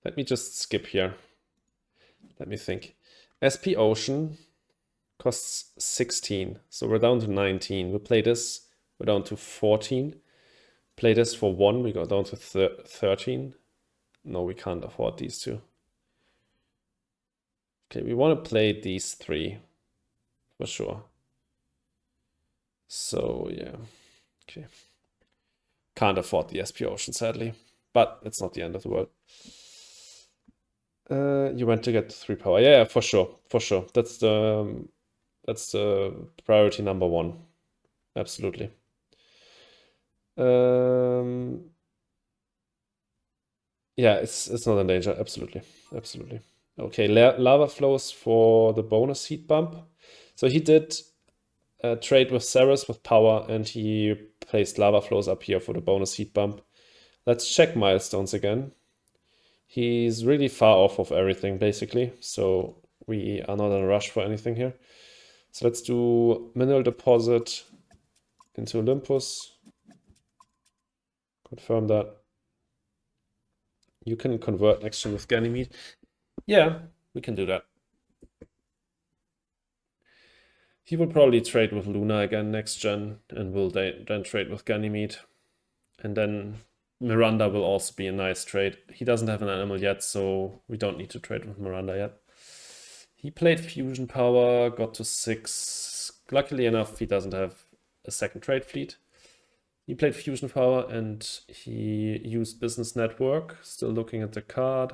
Let me just skip here. Let me think. SP Ocean costs 16. So we're down to 19. We play this, we're down to 14. Play this for 1, we go down to 13. No, we can't afford these two. Okay, we want to play these 3 for sure. So yeah, okay. Can't afford the SP Ocean, sadly, but it's not the end of the world. You went to get 3 power. Yeah, for sure, for sure. That's the priority number 1. Absolutely. Yeah, it's not in danger. Absolutely, absolutely. Okay, lava flows for the bonus heat bump. So he did trade with Ceres with power, and he placed lava flows up here for the bonus heat bump. Let's check milestones again. He's really far off of everything, basically, so we are not in a rush for anything here. So let's do mineral deposit into Olympus. Confirm that. You can convert next gen with Ganymede. Yeah, we can do that. He will probably trade with Luna again next gen, and will then trade with Ganymede. And then Miranda will also be a nice trade. He doesn't have an animal yet, so we don't need to trade with Miranda yet. He played Fusion Power, got to 6. Luckily enough, he doesn't have a second trade fleet. He played Fusion Power and he used Business Network. Still looking at the card.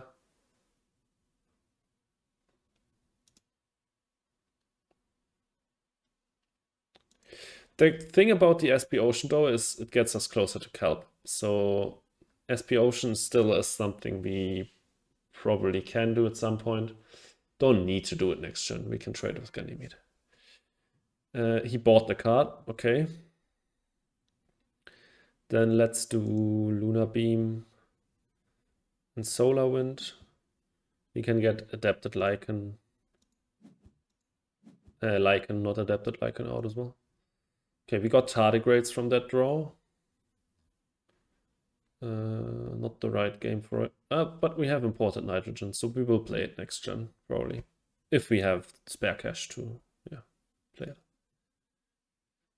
The thing about the SP Ocean though is it gets us closer to Kelp. So SP Ocean still is something we probably can do at some point. Don't need to do it next gen. We can trade with Ganymede. He bought the card. Okay. Then let's do Lunar Beam and Solar Wind. We can get Adapted Lycan. Lycan, not Adapted Lycan out as well. Okay, we got tardigrades from that draw. Not the right game for it. But we have imported nitrogen, so we will play it next gen, probably. If we have spare cash to play it.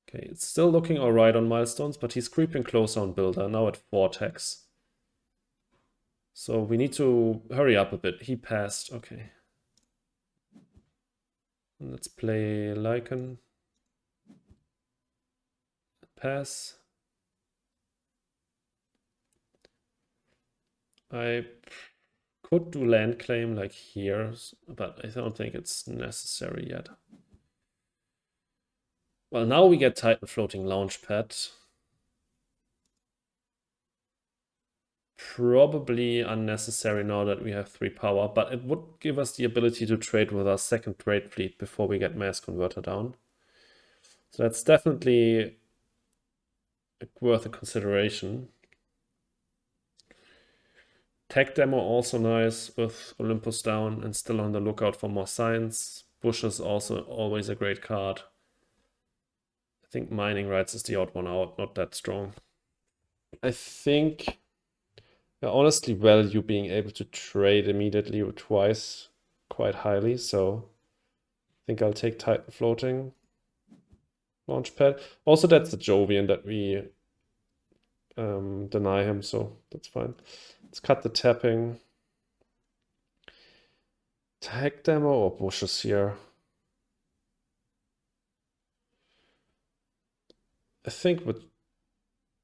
Okay, it's still looking alright on milestones, but he's creeping closer on Builder, now at 4 techs. So we need to hurry up a bit. He passed, okay. Let's play Lycan. Pass. I could do land claim like here, but I don't think it's necessary yet. Well, now we get Titan Floating Launchpad. probably unnecessary now that we have 3 power, but it would give us the ability to trade with our second trade fleet before we get Mass Converter down. So that's definitely worth a consideration. Tech demo also nice with Olympus down and still on the lookout for more science. Bush is also always a great card. I think Mining Rights is the odd one out, not that strong. I think I honestly value being able to trade immediately or twice quite highly, so I think I'll take Titan Floating Launchpad. Also, that's the Jovian that we deny him, so that's fine. Let's cut the tapping. Tech demo or bushes here? I think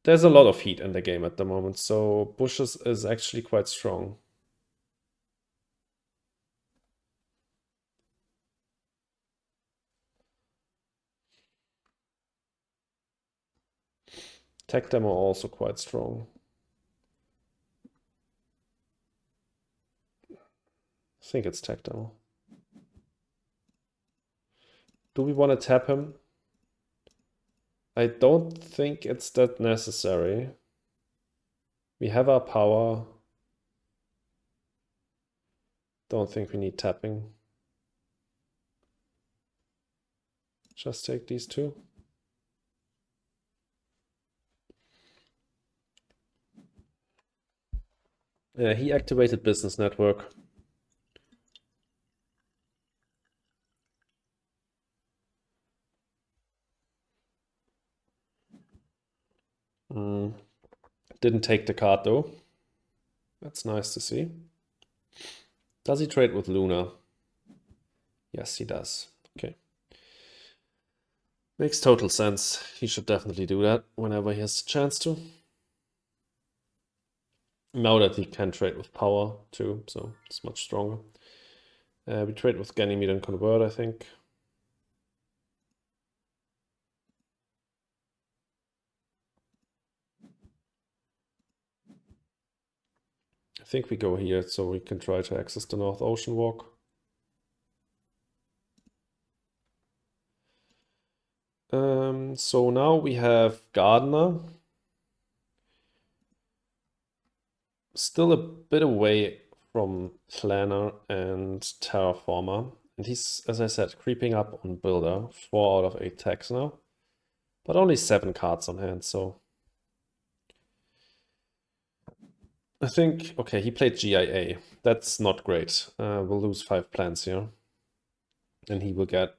there's a lot of heat in the game at the moment, so bushes is actually quite strong. Tech demo also quite strong. I think it's tech demo. Do we want to tap him? I don't think it's that necessary. We have our power. Don't think we need tapping. Just take these two. Yeah, he activated Business Network. Didn't take the card though. That's nice to see. Does he trade with Luna? Yes, he does. Okay. Makes total sense. He should definitely do that whenever he has the chance to. Now that he can trade with power too, so it's much stronger. We trade with Ganymede and convert, I think. I think we go here so we can try to access the North Ocean Walk. So now we have Gardener. Still a bit away from Planner and Terraformer. And he's, as I said, creeping up on Builder. 4 out of 8 tags now. But only 7 cards on hand, so... I think, okay, he played GIA. That's not great. We'll lose 5 plants here. And he will get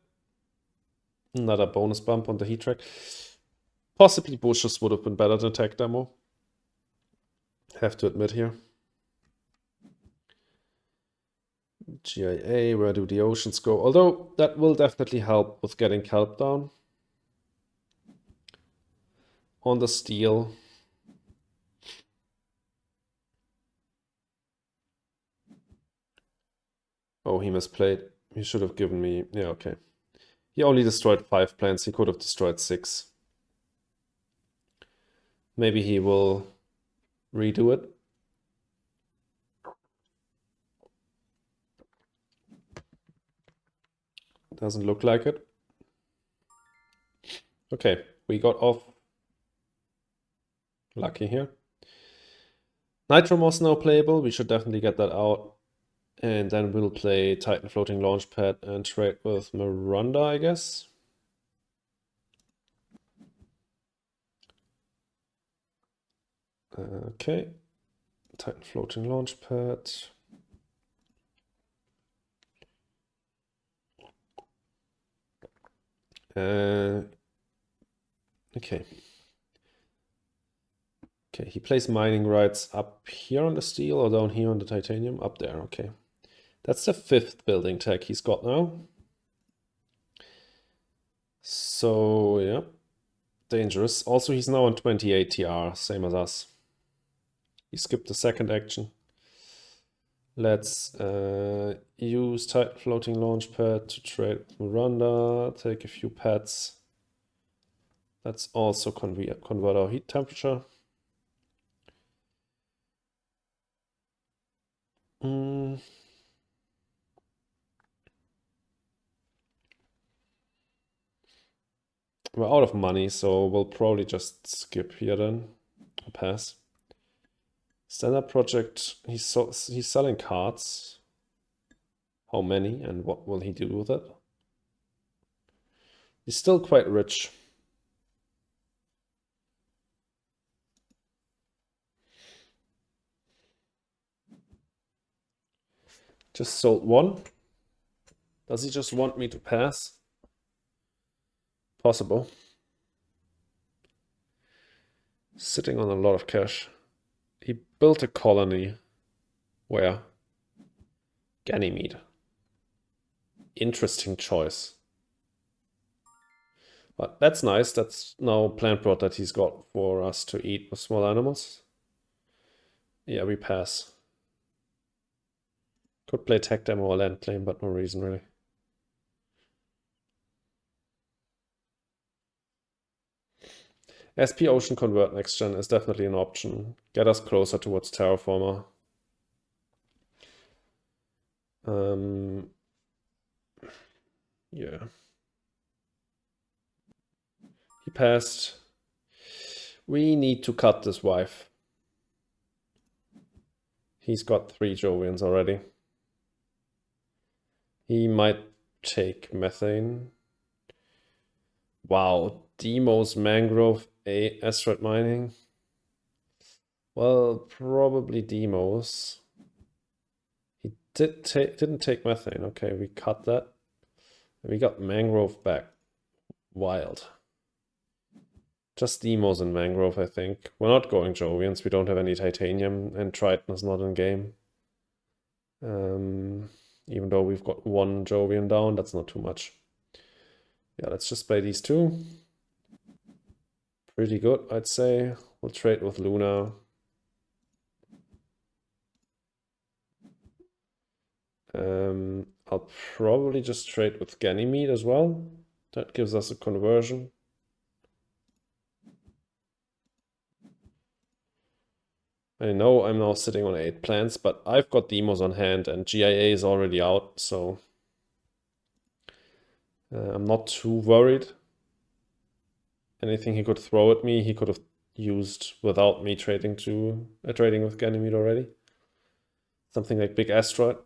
another bonus bump on the heat track. Possibly bushes would have been better than tech demo. Have to admit here. GIA, where do the oceans go? Although that will definitely help with getting kelp down. On the steel. Oh, he misplayed. He should have given me... Yeah, okay. He only destroyed 5 plants. He could have destroyed 6. Maybe he will redo it. Doesn't look like it. Okay, we got off lucky here. Nitro Moss now playable. We should definitely get that out. And then we'll play Titan Floating Launchpad and trade with Miranda, I guess. Okay. Titan Floating Launchpad. Okay. Okay, he plays Mining Rights up here on the steel or down here on the titanium? Up there, okay. That's the 5th building tech he's got now. So, yeah. Dangerous. Also, he's now on 28 TR, same as us. He skipped the second action. Let's use Titan Floating Launchpad to trade with Miranda, take a few pads. Let's also convert our heat temperature. Mm. We're out of money, so we'll probably just skip here then. Or pass. Standard project, he's selling cards. How many and what will he do with it? He's still quite rich. Just sold one. Does he just want me to pass? Possible. Sitting on a lot of cash. He built a colony. Where? Ganymede. Interesting choice. But that's nice. That's now plant prot that he's got for us to eat with small animals. Yeah, we pass. Could play tech demo or land claim, but no reason really. SP Ocean Convert next gen is definitely an option. Get us closer towards Terraformer. Yeah. He passed. We need to cut this wife. He's got 3 Jovians already. He might take methane. Wow, Demos, Mangrove, Asteroid Mining. Well, probably Demos. He didn't take methane. Okay, we cut that. We got Mangrove back. Wild. Just Demos and Mangrove, I think. We're not going Jovians. We don't have any Titanium, and Triton is not in game. Even though we've got 1 Jovian down, that's not too much. Yeah, let's just play these 2. Pretty good, I'd say. We'll trade with Luna. I'll probably just trade with Ganymede as well. That gives us a conversion. I know I'm now sitting on 8 plants, but I've got Demos on hand and GIA is already out, so I'm not too worried. Anything he could throw at me, he could have used without me trading with Ganymede already. Something like Big Asteroid.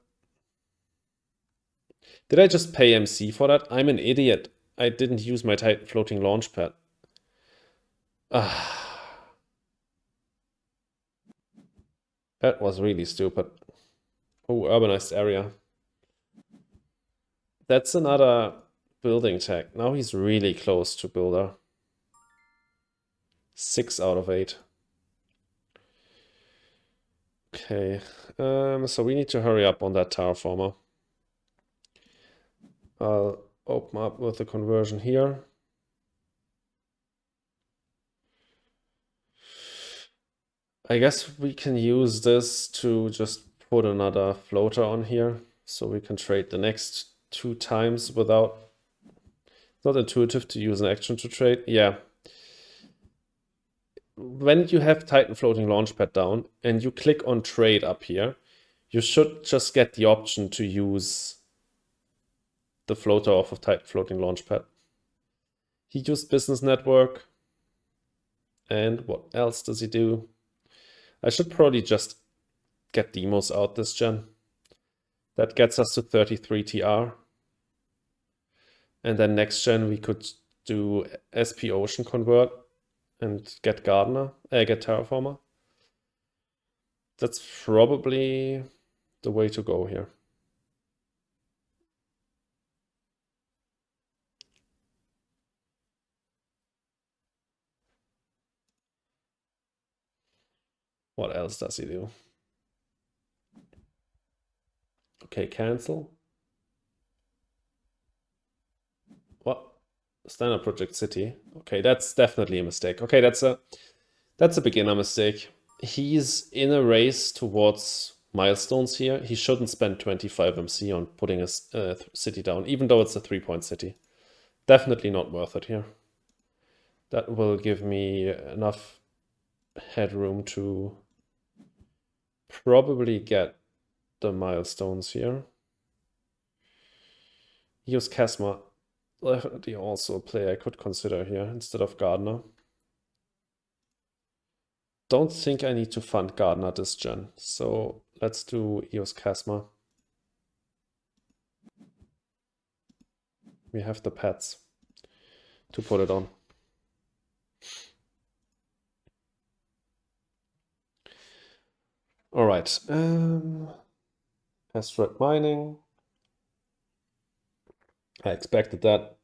Did I just pay MC for that? I'm an idiot. I didn't use my Titan floating launch pad. That was really stupid. Oh, urbanized area. That's another building tag. Now he's really close to builder. 6 out of 8. Okay, so we need to hurry up on that terraformer. I'll open up with the conversion here. I guess we can use this to just put another floater on here, so we can trade the next 2 times without... It's not intuitive to use an action to trade. Yeah. When you have Titan floating launchpad down and you click on trade up here, you should just get the option to use the floater off of Titan floating launchpad. He used business network. And what else does he do? I should probably just get Demos out this gen. That gets us to 33 TR. And then next gen we could do SP Ocean Convert and get Gardener, get Terraformer. That's probably the way to go here. What else does he do? Okay, cancel. What? Standard Project City. Okay, that's definitely a mistake. Okay, that's a beginner mistake. He's in a race towards milestones here. He shouldn't spend 25 MC on putting a city down, even though it's a 3-point city. Definitely not worth it here. That will give me enough headroom to probably get the milestones here. Use Chasma. Definitely also a play I could consider here instead of Gardner. Don't think I need to fund Gardner this gen, so let's do EOS Chasma. We have the pads to put it on. All right. Asteroid mining. I expected that.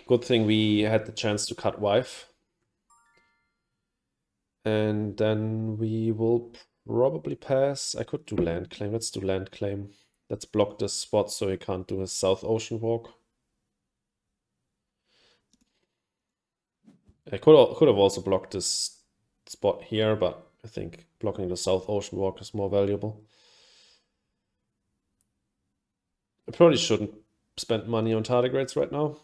Good thing we had the chance to cut wife. And then we will probably pass. I could do land claim. Let's do land claim. Let's block this spot so he can't do his South Ocean walk. I could have also blocked this spot here, but I think blocking the South Ocean walk is more valuable. I probably shouldn't spend money on tardigrades right now.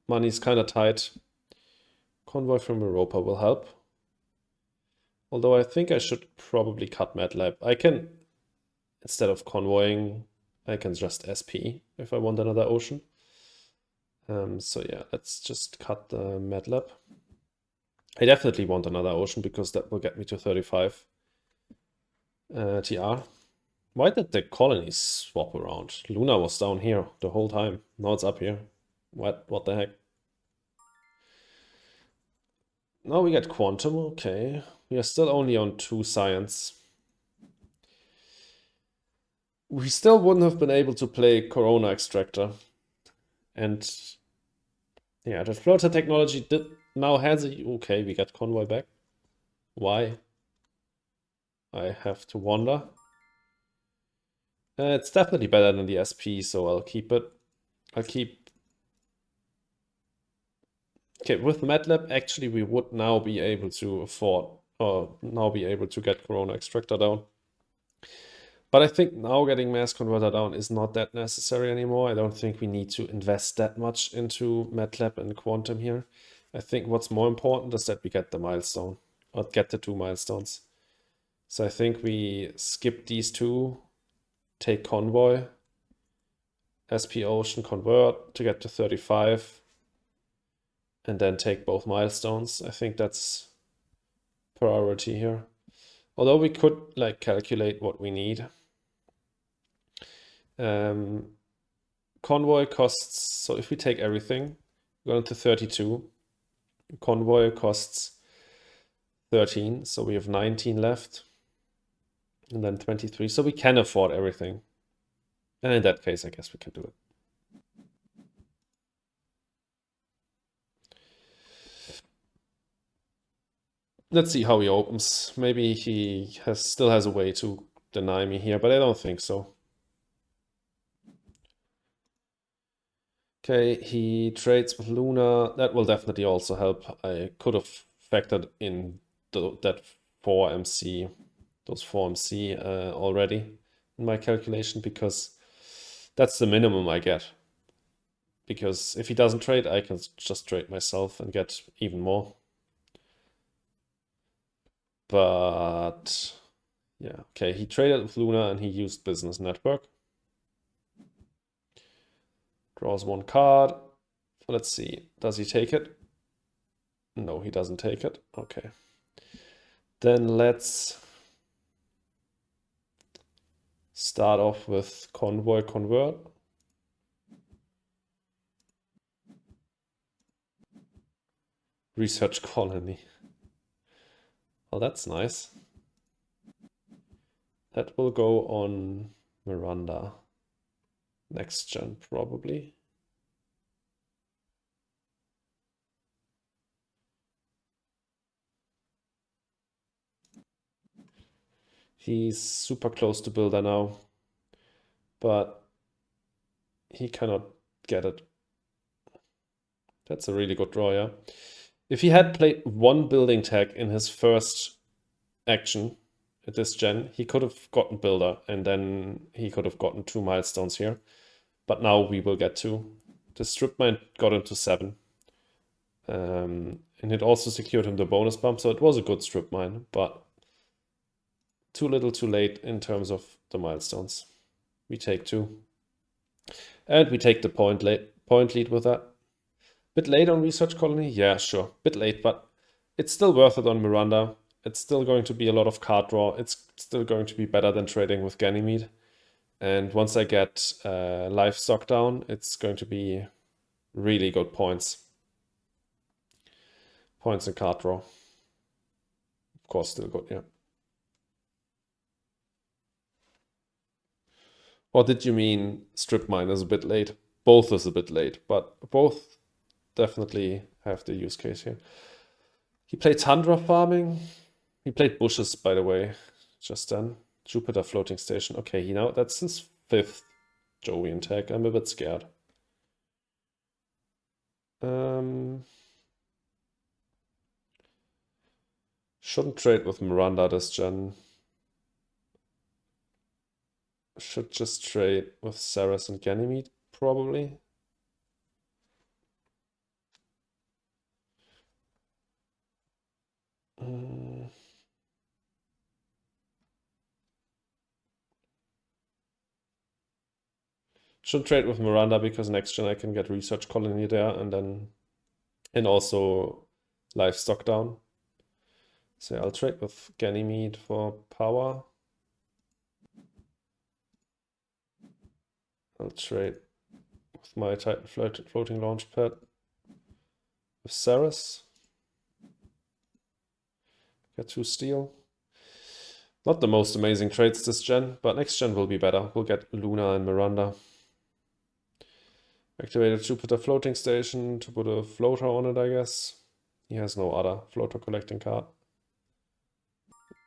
Money's kind of tight. Convoy from Europa will help. Although I think I should probably cut MATLAB. I can, instead of convoying, I can just SP if I want another ocean. So yeah, let's just cut the MATLAB. I definitely want another ocean because that will get me to 35 TR. Why did the colonies swap around? Luna was down here the whole time. Now it's up here. What the heck? Now we get quantum, okay. We are still only on 2 science. We still wouldn't have been able to play Corona Extractor. And yeah, the floater technology now has a... Okay, we get convoy back. Why? I have to wonder. It's definitely better than the SP, so I'll keep it. I'll keep... Okay, with MATLAB, actually, we would now be able to afford, or now be able to get Corona Extractor down. But I think now getting Mass Converter down is not that necessary anymore. I don't think we need to invest that much into MATLAB and Quantum here. I think what's more important is that we get the milestone, or get the 2 milestones. So I think we skip these 2, take Convoy, SP Ocean, convert to get to 35, and then take both milestones. I think that's priority here. Although we could like calculate what we need. Convoy costs, so if we take everything, we're going to 32. Convoy costs 13, so we have 19 left. And then 23, so we can afford everything. And in that case, I guess we can do it. Let's see how he opens. Maybe he still has a way to deny me here, but I don't think so. Okay, he trades with Luna. That will definitely also help. I could have factored in that 4MC, those 4MC already in my calculation, because that's the minimum I get. Because if he doesn't trade, I can just trade myself and get even more. But yeah, okay, he traded with Luna and he used Business Network. Draws 1 card. Let's see, does he take it? No, he doesn't take it. Okay. Then let's start off with Convoy Convert. Research Colony. Oh, that's nice. That will go on Miranda. Next gen, probably. He's super close to Builder now, but he cannot get it. That's a really good draw, yeah. If he had played 1 building tag in his first action at this gen, he could have gotten Builder, and then he could have gotten 2 milestones here. But now we will get 2. The strip mine got him to 7. And it also secured him the bonus bump, so it was a good strip mine, but Too little too late in terms of the milestones. We take 2. And we take the point lead with that. Bit late on Research Colony? Yeah, sure. Bit late, but it's still worth it on Miranda. It's still going to be a lot of card draw. It's still going to be better than trading with Ganymede. And once I get livestock down, it's going to be really good points. Points and card draw. Of course, still good, yeah. Or did you mean Strip Mine is a bit late? Both is a bit late, but both definitely have the use case here. He played Tundra Farming. He played Bushes, by the way, just then. Jupiter Floating Station. Okay, that's his 5th Jovian tag. I'm a bit scared. Shouldn't trade with Miranda this gen. Should just trade with Ceres and Ganymede, probably. Should trade with Miranda because next gen I can get Research Colony there and also livestock down. So I'll trade with Ganymede for power. I'll trade with my Titan floating launch pad with Ceres. Get 2 steel. Not the most amazing trades this gen, but next gen will be better. We'll get Luna and Miranda. Activated Jupiter Floating Station to put a floater on it, I guess. He has no other floater collecting card.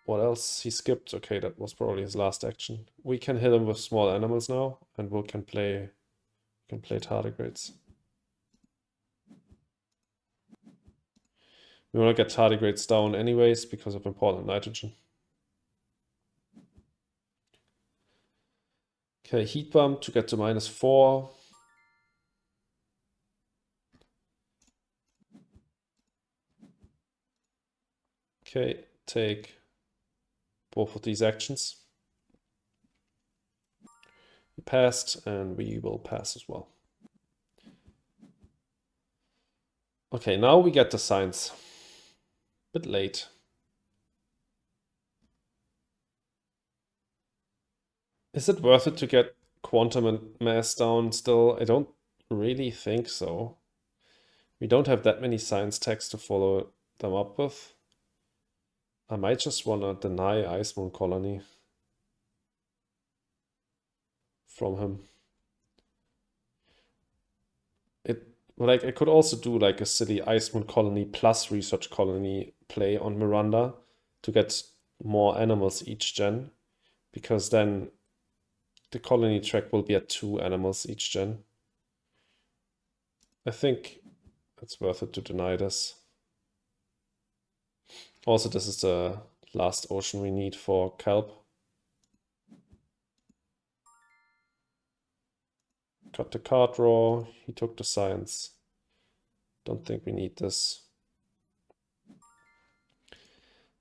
What else? He skipped. Okay, that was probably his last action. We can hit him with small animals now, and we can play tardigrades. We want to get tardigrades down anyways because of important nitrogen. Okay, heat bump to get to -4. Okay, take both of these actions. We passed, and we will pass as well. Okay, now we get the signs. Bit late. Is it worth it to get quantum and mass down still? I don't really think so. We don't have that many science tags to follow them up with. I might just want to deny Ice Moon Colony from him. I could also do like a silly Ice Moon Colony plus Research Colony play on Miranda to get more animals each gen, because then the colony track will be at 2 animals each gen. I think it's worth it to deny this. Also, this is the last ocean we need for kelp. Got the card draw. He took the science. Don't think we need this.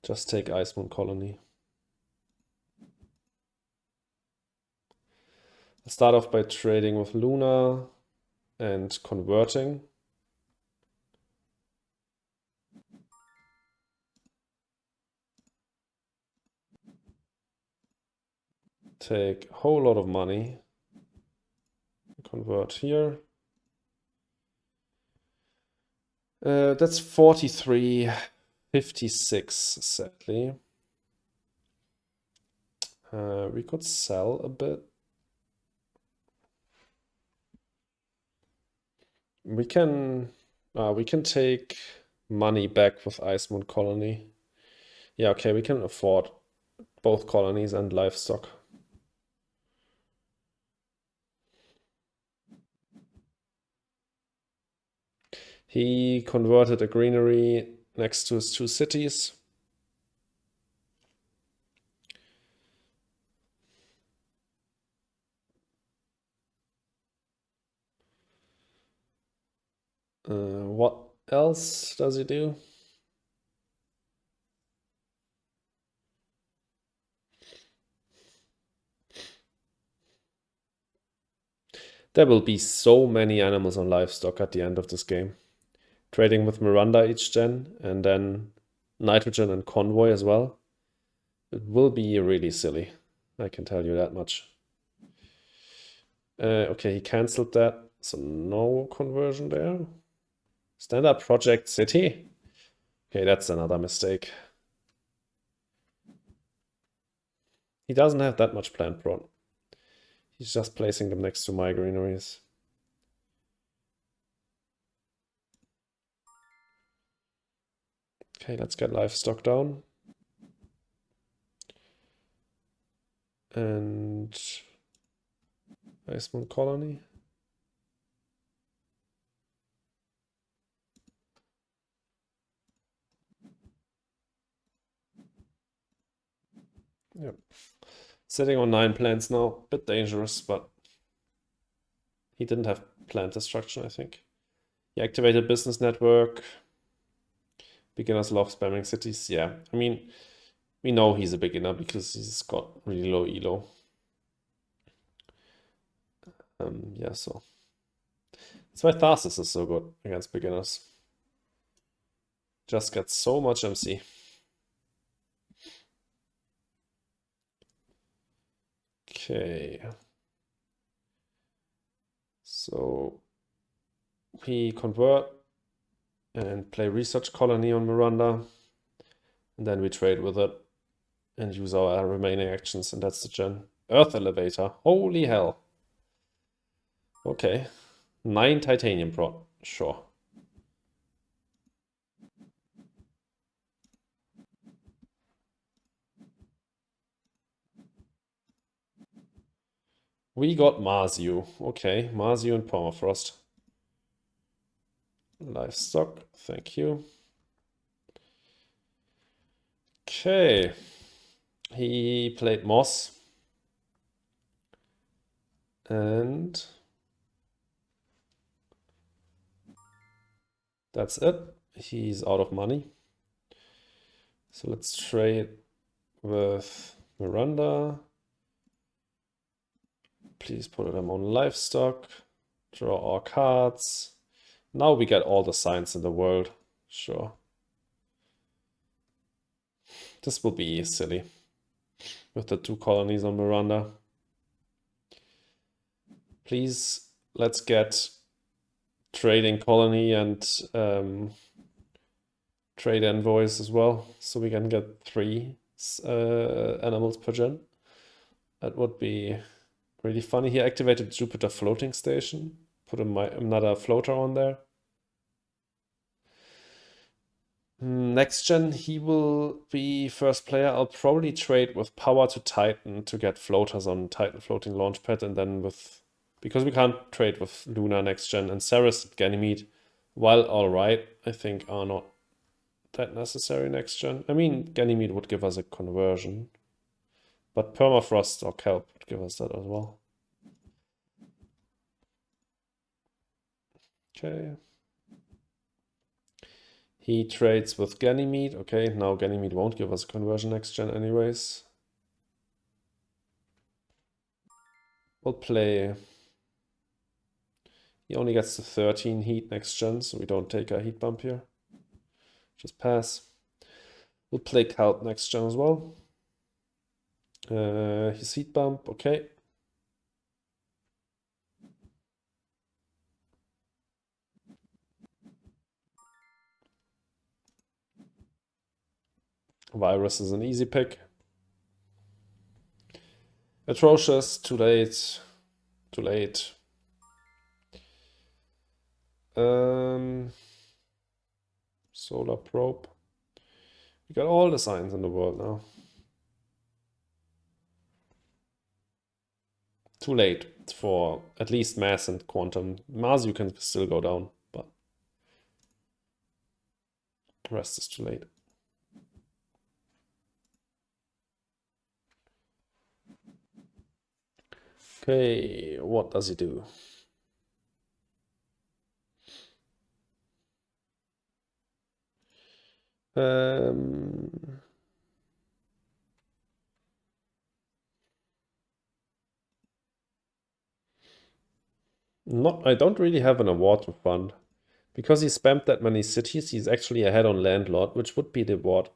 Just take Ice Moon Colony. I'll start off by trading with Luna and converting. Take a whole lot of money. Convert here. That's 43.56, sadly. We could sell a bit. We can take money back with Ice Moon Colony. Yeah, okay, we can afford both colonies and livestock. He converted a greenery next to his 2 cities. What else does he do? There will be so many animals on livestock at the end of this game. Trading with Miranda each gen, and then Nitrogen and Convoy as well. It will be really silly. I can tell you that much. Okay, he cancelled that, so no conversion there. Standard Project City. Okay, that's another mistake. He doesn't have that much plant prod. He's just placing them next to my greeneries. Okay, let's get livestock down. And Icemoon Colony. Yep. Sitting on 9 plants now. Bit dangerous, but he didn't have plant destruction, I think. He activated Business Network. Beginners love spamming cities. Yeah, I mean, we know he's a beginner because he's got really low elo. Yeah, so that's why Tharsis is so good against beginners. Just gets so much MC. Okay. So we convert and play Research Colony on Miranda. And then we trade with it and use our remaining actions, and that's the gen. Earth Elevator. Holy hell. Okay. 9 titanium prod. Sure. We got Marziu. Okay, Marziu and Permafrost. Livestock, thank you. Okay. He played Moss. And that's it. He's out of money. So let's trade with Miranda. Please put them on livestock. Draw our cards. Now we get all the signs in the world. Sure. This will be silly with the 2 colonies on Miranda. Please, let's get trading colony and trade envoys as well, so we can get 3 animals per gen. That would be really funny. He activated Jupiter floating station, put another floater on there. Next gen, he will be first player. I'll probably trade with Power to Titan to get floaters on Titan floating launchpad, and then with, because we can't trade with Luna next gen, and Ceres and Ganymede, while alright, I think are not that necessary next gen. I mean, Ganymede would give us a conversion, but Permafrost or Kelp would give us that as well. Okay. He trades with Ganymede. Okay, now Ganymede won't give us a conversion next gen anyways. We'll play. He only gets to 13 heat next gen, so we don't take a heat bump here. Just pass. We'll play Kelp next gen as well. His heat bump, okay. Virus is an easy pick. Atrocious, too late. Too late. Solar probe. We got all the signs in the world now. Too late for at least mass and quantum. Mars you can still go down, but the rest is too late. Okay, what does he do? I don't really have an award to fund. Because he spammed that many cities, he's actually ahead on Landlord, which would be the award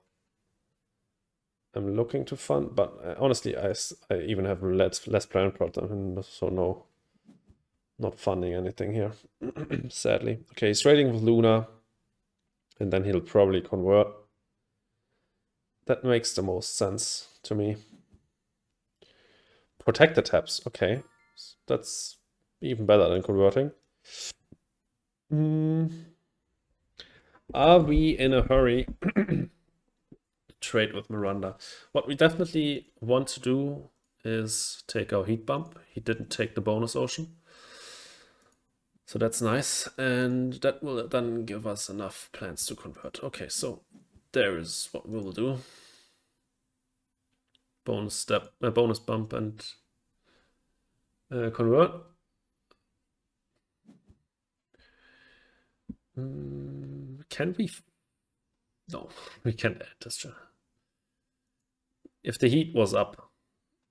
I'm looking to fund. But honestly, I even have less plan plot, so no, not funding anything here, sadly. Okay, he's trading with Luna, and then he'll probably convert. That makes the most sense to me. Protect the taps, okay. That's even better than converting. Are we in a hurry to trade with Miranda? What we definitely want to do is take our heat bump. He didn't take the bonus ocean. So that's nice. And that will then give us enough plans to convert. Okay, so there is what we will do. Bonus bump and convert. Can we? No, we can't add this. If the heat was up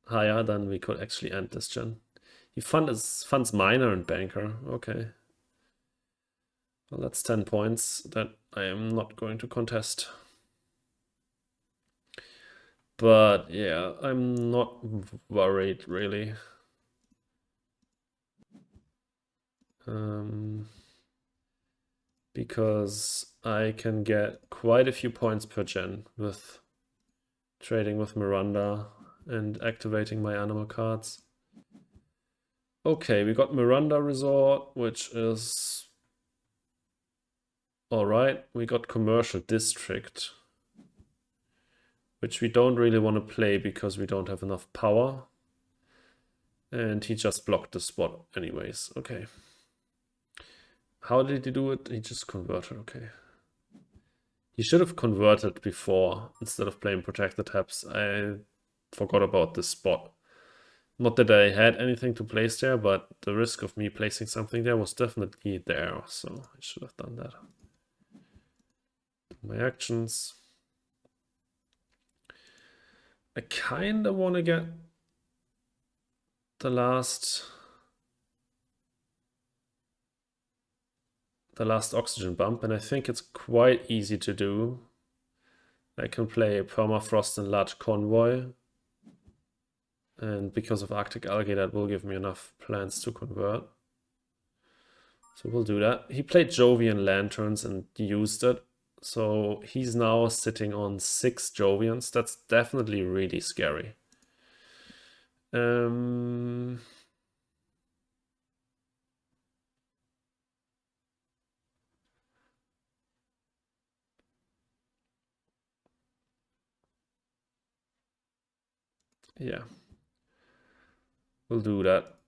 higher, then we could actually end this gen. He funds miner and banker. Okay. Well, that's 10 points that I am not going to contest. But yeah, I'm not worried really. Because I can get quite a few points per gen with trading with Miranda and activating my animal cards. Okay, we got Miranda Resort, which is alright. We got Commercial District, which we don't really want to play because we don't have enough power. And he just blocked the spot anyways. Okay. How did he do it? He just converted. Okay. He should have converted before instead of playing Protected Taps. I forgot about this spot. Not that I had anything to place there, but the risk of me placing something there was definitely there. So I should have done that. My actions. I kind of want to get the last oxygen bump, and I think it's quite easy to do. I can play Permafrost and Large Convoy, and because of Arctic Algae, that will give me enough plans to convert. So we'll do that. He played Jovian Lanterns and used it, so he's now sitting on 6 Jovians. That's definitely really scary. Yeah. We'll do that.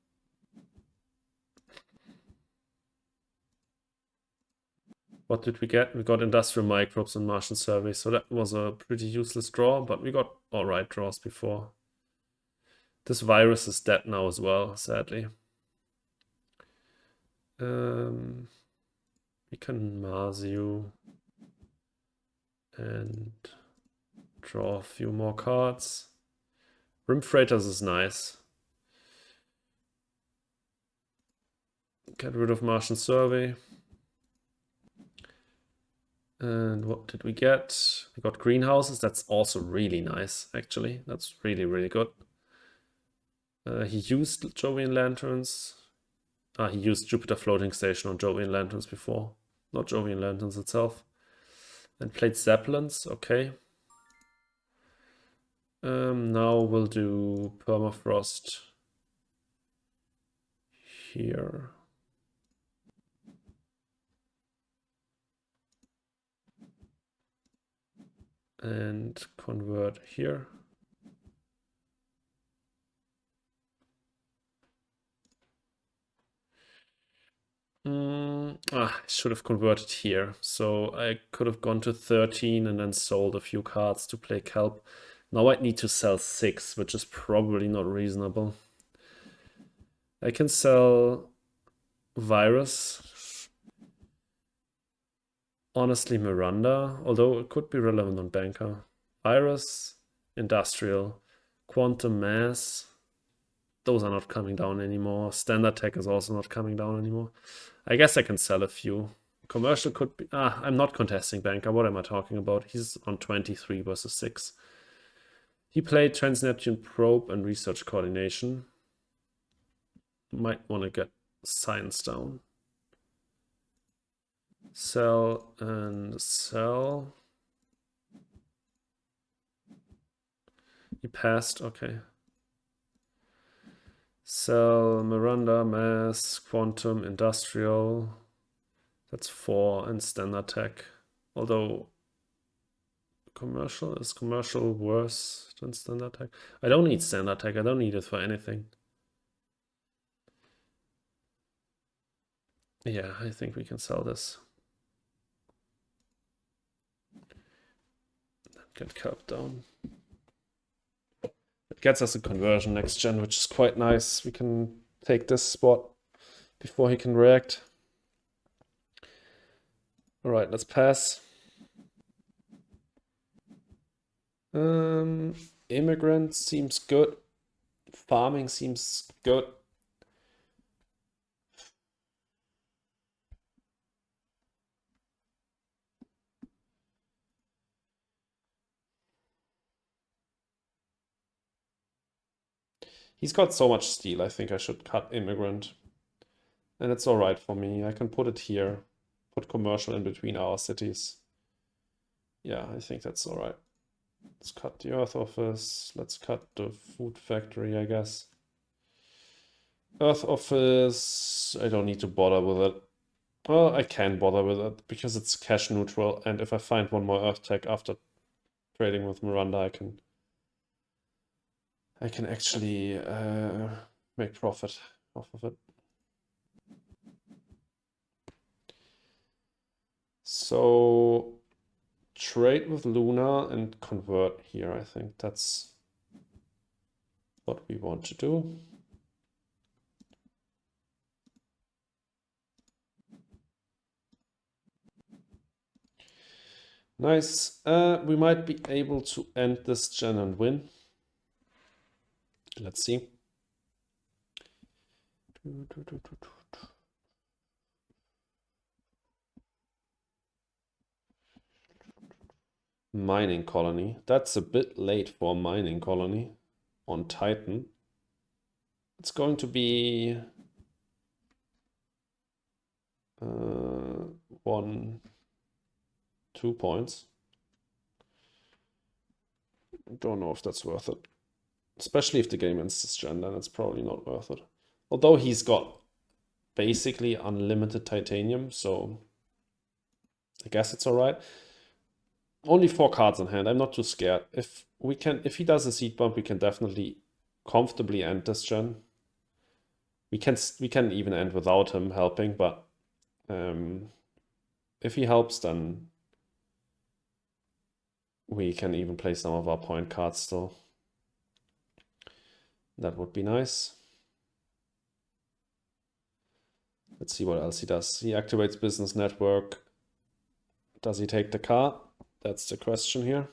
What did we get? We got Industrial Microbes and Martian Survey, so that was a pretty useless draw, but we got alright draws before. This virus is dead now as well, sadly. We can Mars you and draw a few more cards. Rim Freighters is nice. Get rid of Martian Survey. And what did we get? We got Greenhouses. That's also really nice, actually. That's really, really good. He used Jovian Lanterns. He used Jupiter Floating Station on Jovian Lanterns before. Not Jovian Lanterns itself. And played Zeppelins. Okay. Now we'll do Permafrost here. And convert here. I should have converted here. So I could have gone to 13 and then sold a few cards to play Kelp. Now I'd need to sell 6, which is probably not reasonable. I can sell Virus. Honestly, Miranda, although it could be relevant on Banker. Virus, Industrial, Quantum Mass, those are not coming down anymore. Standard Tech is also not coming down anymore. I guess I can sell a few. Commercial could be... I'm not contesting Banker. What am I talking about? He's on 23 versus 6. He played Trans-Neptune Probe and Research Coordination. Might want to get Science down. Sell and sell. He passed, okay. Sell, Miranda, Mass, Quantum, Industrial. That's 4 and Standard Tech. Although commercial, is commercial worse than Standard Tech? I don't need Standard Tech, I don't need it for anything. Yeah, I think we can sell this. Get curb down. It gets us a conversion next gen, which is quite nice. We can take this spot before he can react. All right, let's pass. Immigrant seems good. Farming seems good. He's got so much steel, I think I should cut immigrant. And it's all right for me. I can put it here. Put commercial in between our cities. Yeah, I think that's all right. Let's cut the Earth Office. Let's cut the food factory, I guess. Earth Office, I don't need to bother with it. Well, I can bother with it because it's cash neutral. And if I find one more Earth Tech after trading with Miranda, I can actually make profit off of it. So trade with Luna and convert here. I think that's what we want to do. Nice. We might be able to end this gen and win. Let's see. Mining colony. That's a bit late for a mining colony on Titan. It's going to be 1, 2 points. Don't know if that's worth it. Especially if the game ends this gen, then it's probably not worth it. Although he's got basically unlimited titanium, so I guess it's all right. Only 4 cards in hand. I'm not too scared. If he does a seed bump, we can definitely comfortably end this gen. We can even end without him helping, but if he helps, then we can even play some of our point cards still. That would be nice. Let's see what else he does. He activates business network. Does he take the car? That's the question here.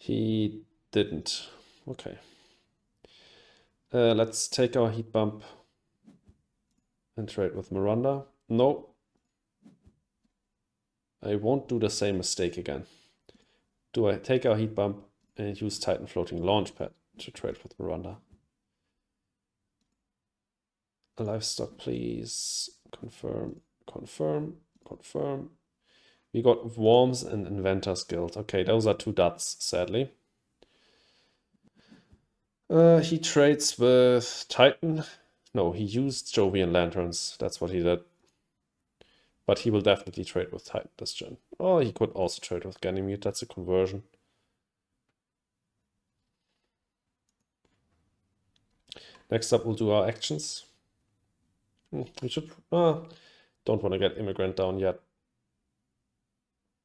He didn't. Okay. Let's take our heat bump and trade with Miranda. No. I won't do the same mistake again. Do I take our heat bump and use Titan Floating Launchpad to trade with Miranda? Livestock, please. Confirm, confirm, confirm. We got Worms and Inventors Guild. Okay, those are 2 dots, sadly. He trades with Titan. No, he used Jovian Lanterns. That's what he did. But he will definitely trade with Titan this gen. Oh, he could also trade with Ganymede. That's a conversion. Next up, we'll do our actions. We should... don't want to get Immigrant down yet.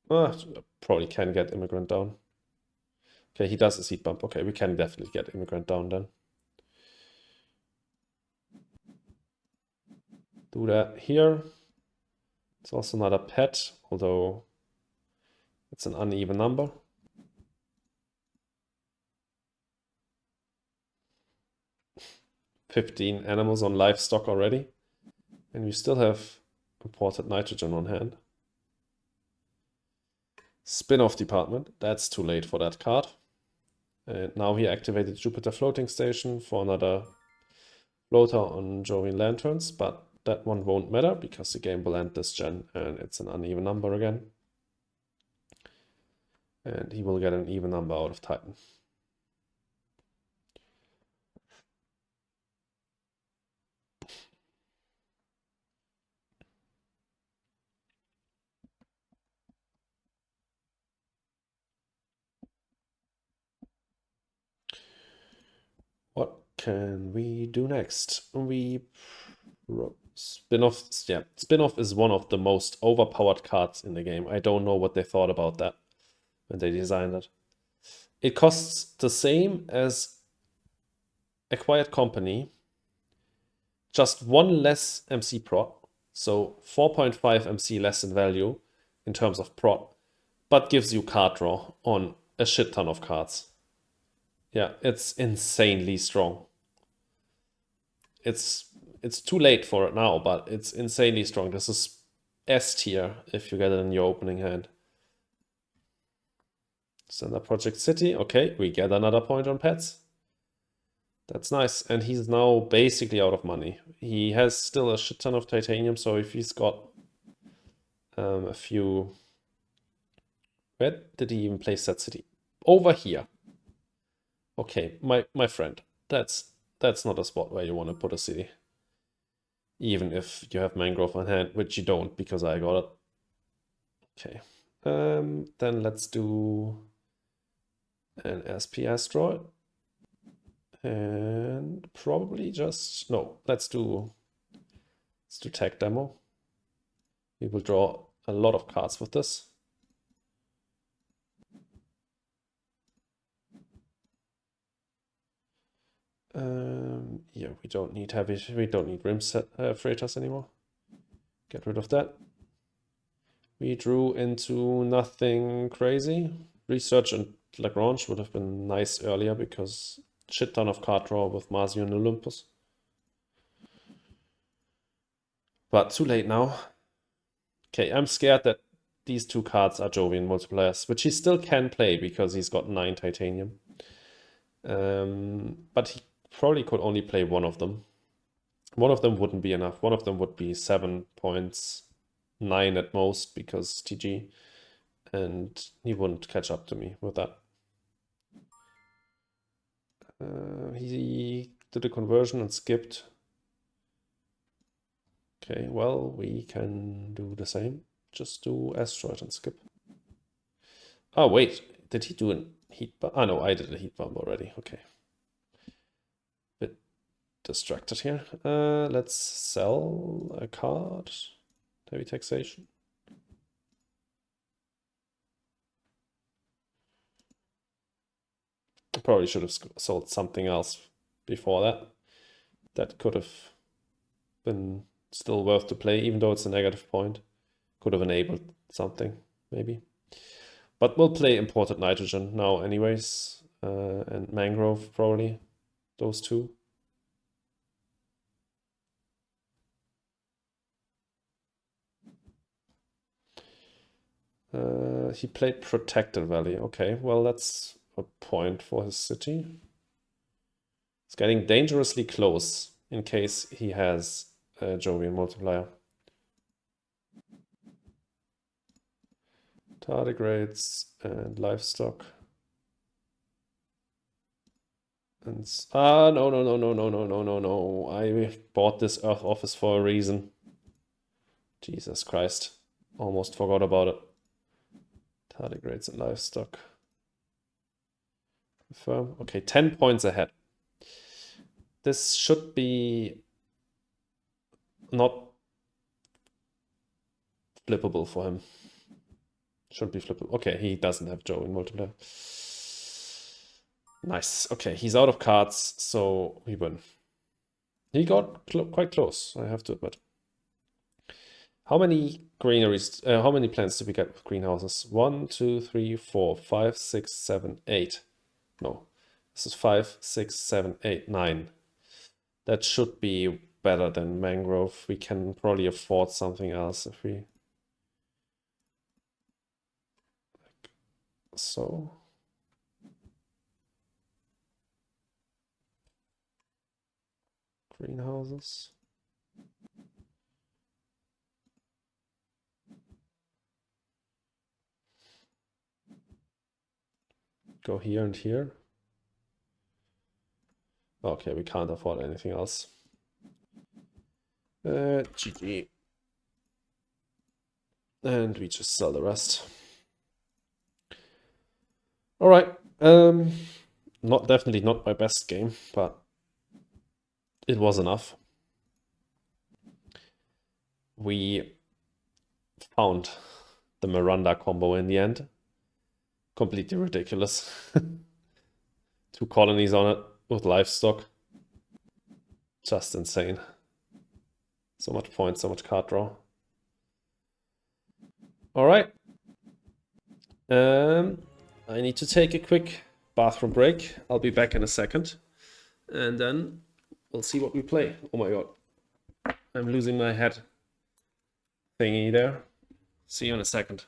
Probably can get Immigrant down. Okay, he does a seed bump. Okay, we can definitely get Immigrant down then. Do that here. It's also not a pet, although it's an uneven number. $15 animals on livestock already. And we still have imported nitrogen on hand. Spin-off department. That's too late for that card. And now he activated Jupiter floating station for another floater on Jovian Lanterns, but that one won't matter because the game will end this gen and it's an uneven number again. And he will get an even number out of Titan. What can we do next? Spin-off, yeah. Spin-off is one of the most overpowered cards in the game. I don't know what they thought about that when they designed it. It costs the same as Acquired Company, just one less MC prot, so 4.5 MC less in value in terms of prot, but gives you card draw on a shit ton of cards. Yeah, it's insanely strong. It's too late for it now, but it's insanely strong. This is S tier if you get it in your opening hand. Send up Project City. Okay, we get another point on pets. That's nice. And he's now basically out of money. He has still a shit ton of titanium, so if he's got a few... Where did he even place that city? Over here. Okay, my friend, that's not a spot where you want to put a city. Even if you have Mangrove on hand, which you don't because I got it. Okay, then let's do an SP Asteroid. And probably just, no, let's do tech demo. We will draw a lot of cards with this. Yeah, we don't need rim freighters anymore. Get rid of that. We drew into nothing crazy. Research and Lagrange would have been nice earlier because shit ton of card draw with Marzi and Olympus. But too late now. Okay, I'm scared that these two cards are Jovian multipliers, which he still can play because he's got 9 titanium. But he probably could only play one of them. One of them wouldn't be enough. One of them would be 7 points, 9 at most because TG. And he wouldn't catch up to me with that. He did a conversion and skipped. Okay, well, we can do the same. Just do Asteroid and skip. Oh, wait. Did he do a heat bomb? Ah, no, I did a heat bomb already. Okay. Bit distracted here. Let's sell a card. Heavy taxation. I probably should have sold something else before that. That could have been still worth to play, even though it's a negative point. Could have enabled something, maybe. But we'll play imported nitrogen now anyways. And mangrove, probably. Those two. He played Protected Valley. Okay, well, that's a point for his city. It's getting dangerously close in case he has a Jovian multiplier. Tardigrades and livestock. And no. I bought this Earth office for a reason. Jesus Christ. Almost forgot about it. Tardigrades and livestock. Confirm. Okay, 10 points ahead. This should be not flippable for him. Should be flippable. Okay, he doesn't have Joe in multiplayer. Nice. Okay, he's out of cards, so we win. He got quite close, I have to admit. How many greeneries, how many plants do we get with greenhouses? 1, 2, 3, 4, 5, 6, 7, 8. No, this is 5, 6, 7, 8, 9. That should be better than mangrove. We can probably afford something else if we... So... greenhouses. Go here and here. Okay, we can't afford anything else. GG. And we just sell the rest. All right. Definitely not my best game, but it was enough. We found the Miranda combo in the end. Completely ridiculous. 2 colonies on it with livestock. Just insane. So much points, so much card draw. All right. I need to take a quick bathroom break. I'll be back in a second. And then we'll see what we play. Oh my god. I'm losing my head thingy there. See you in a second.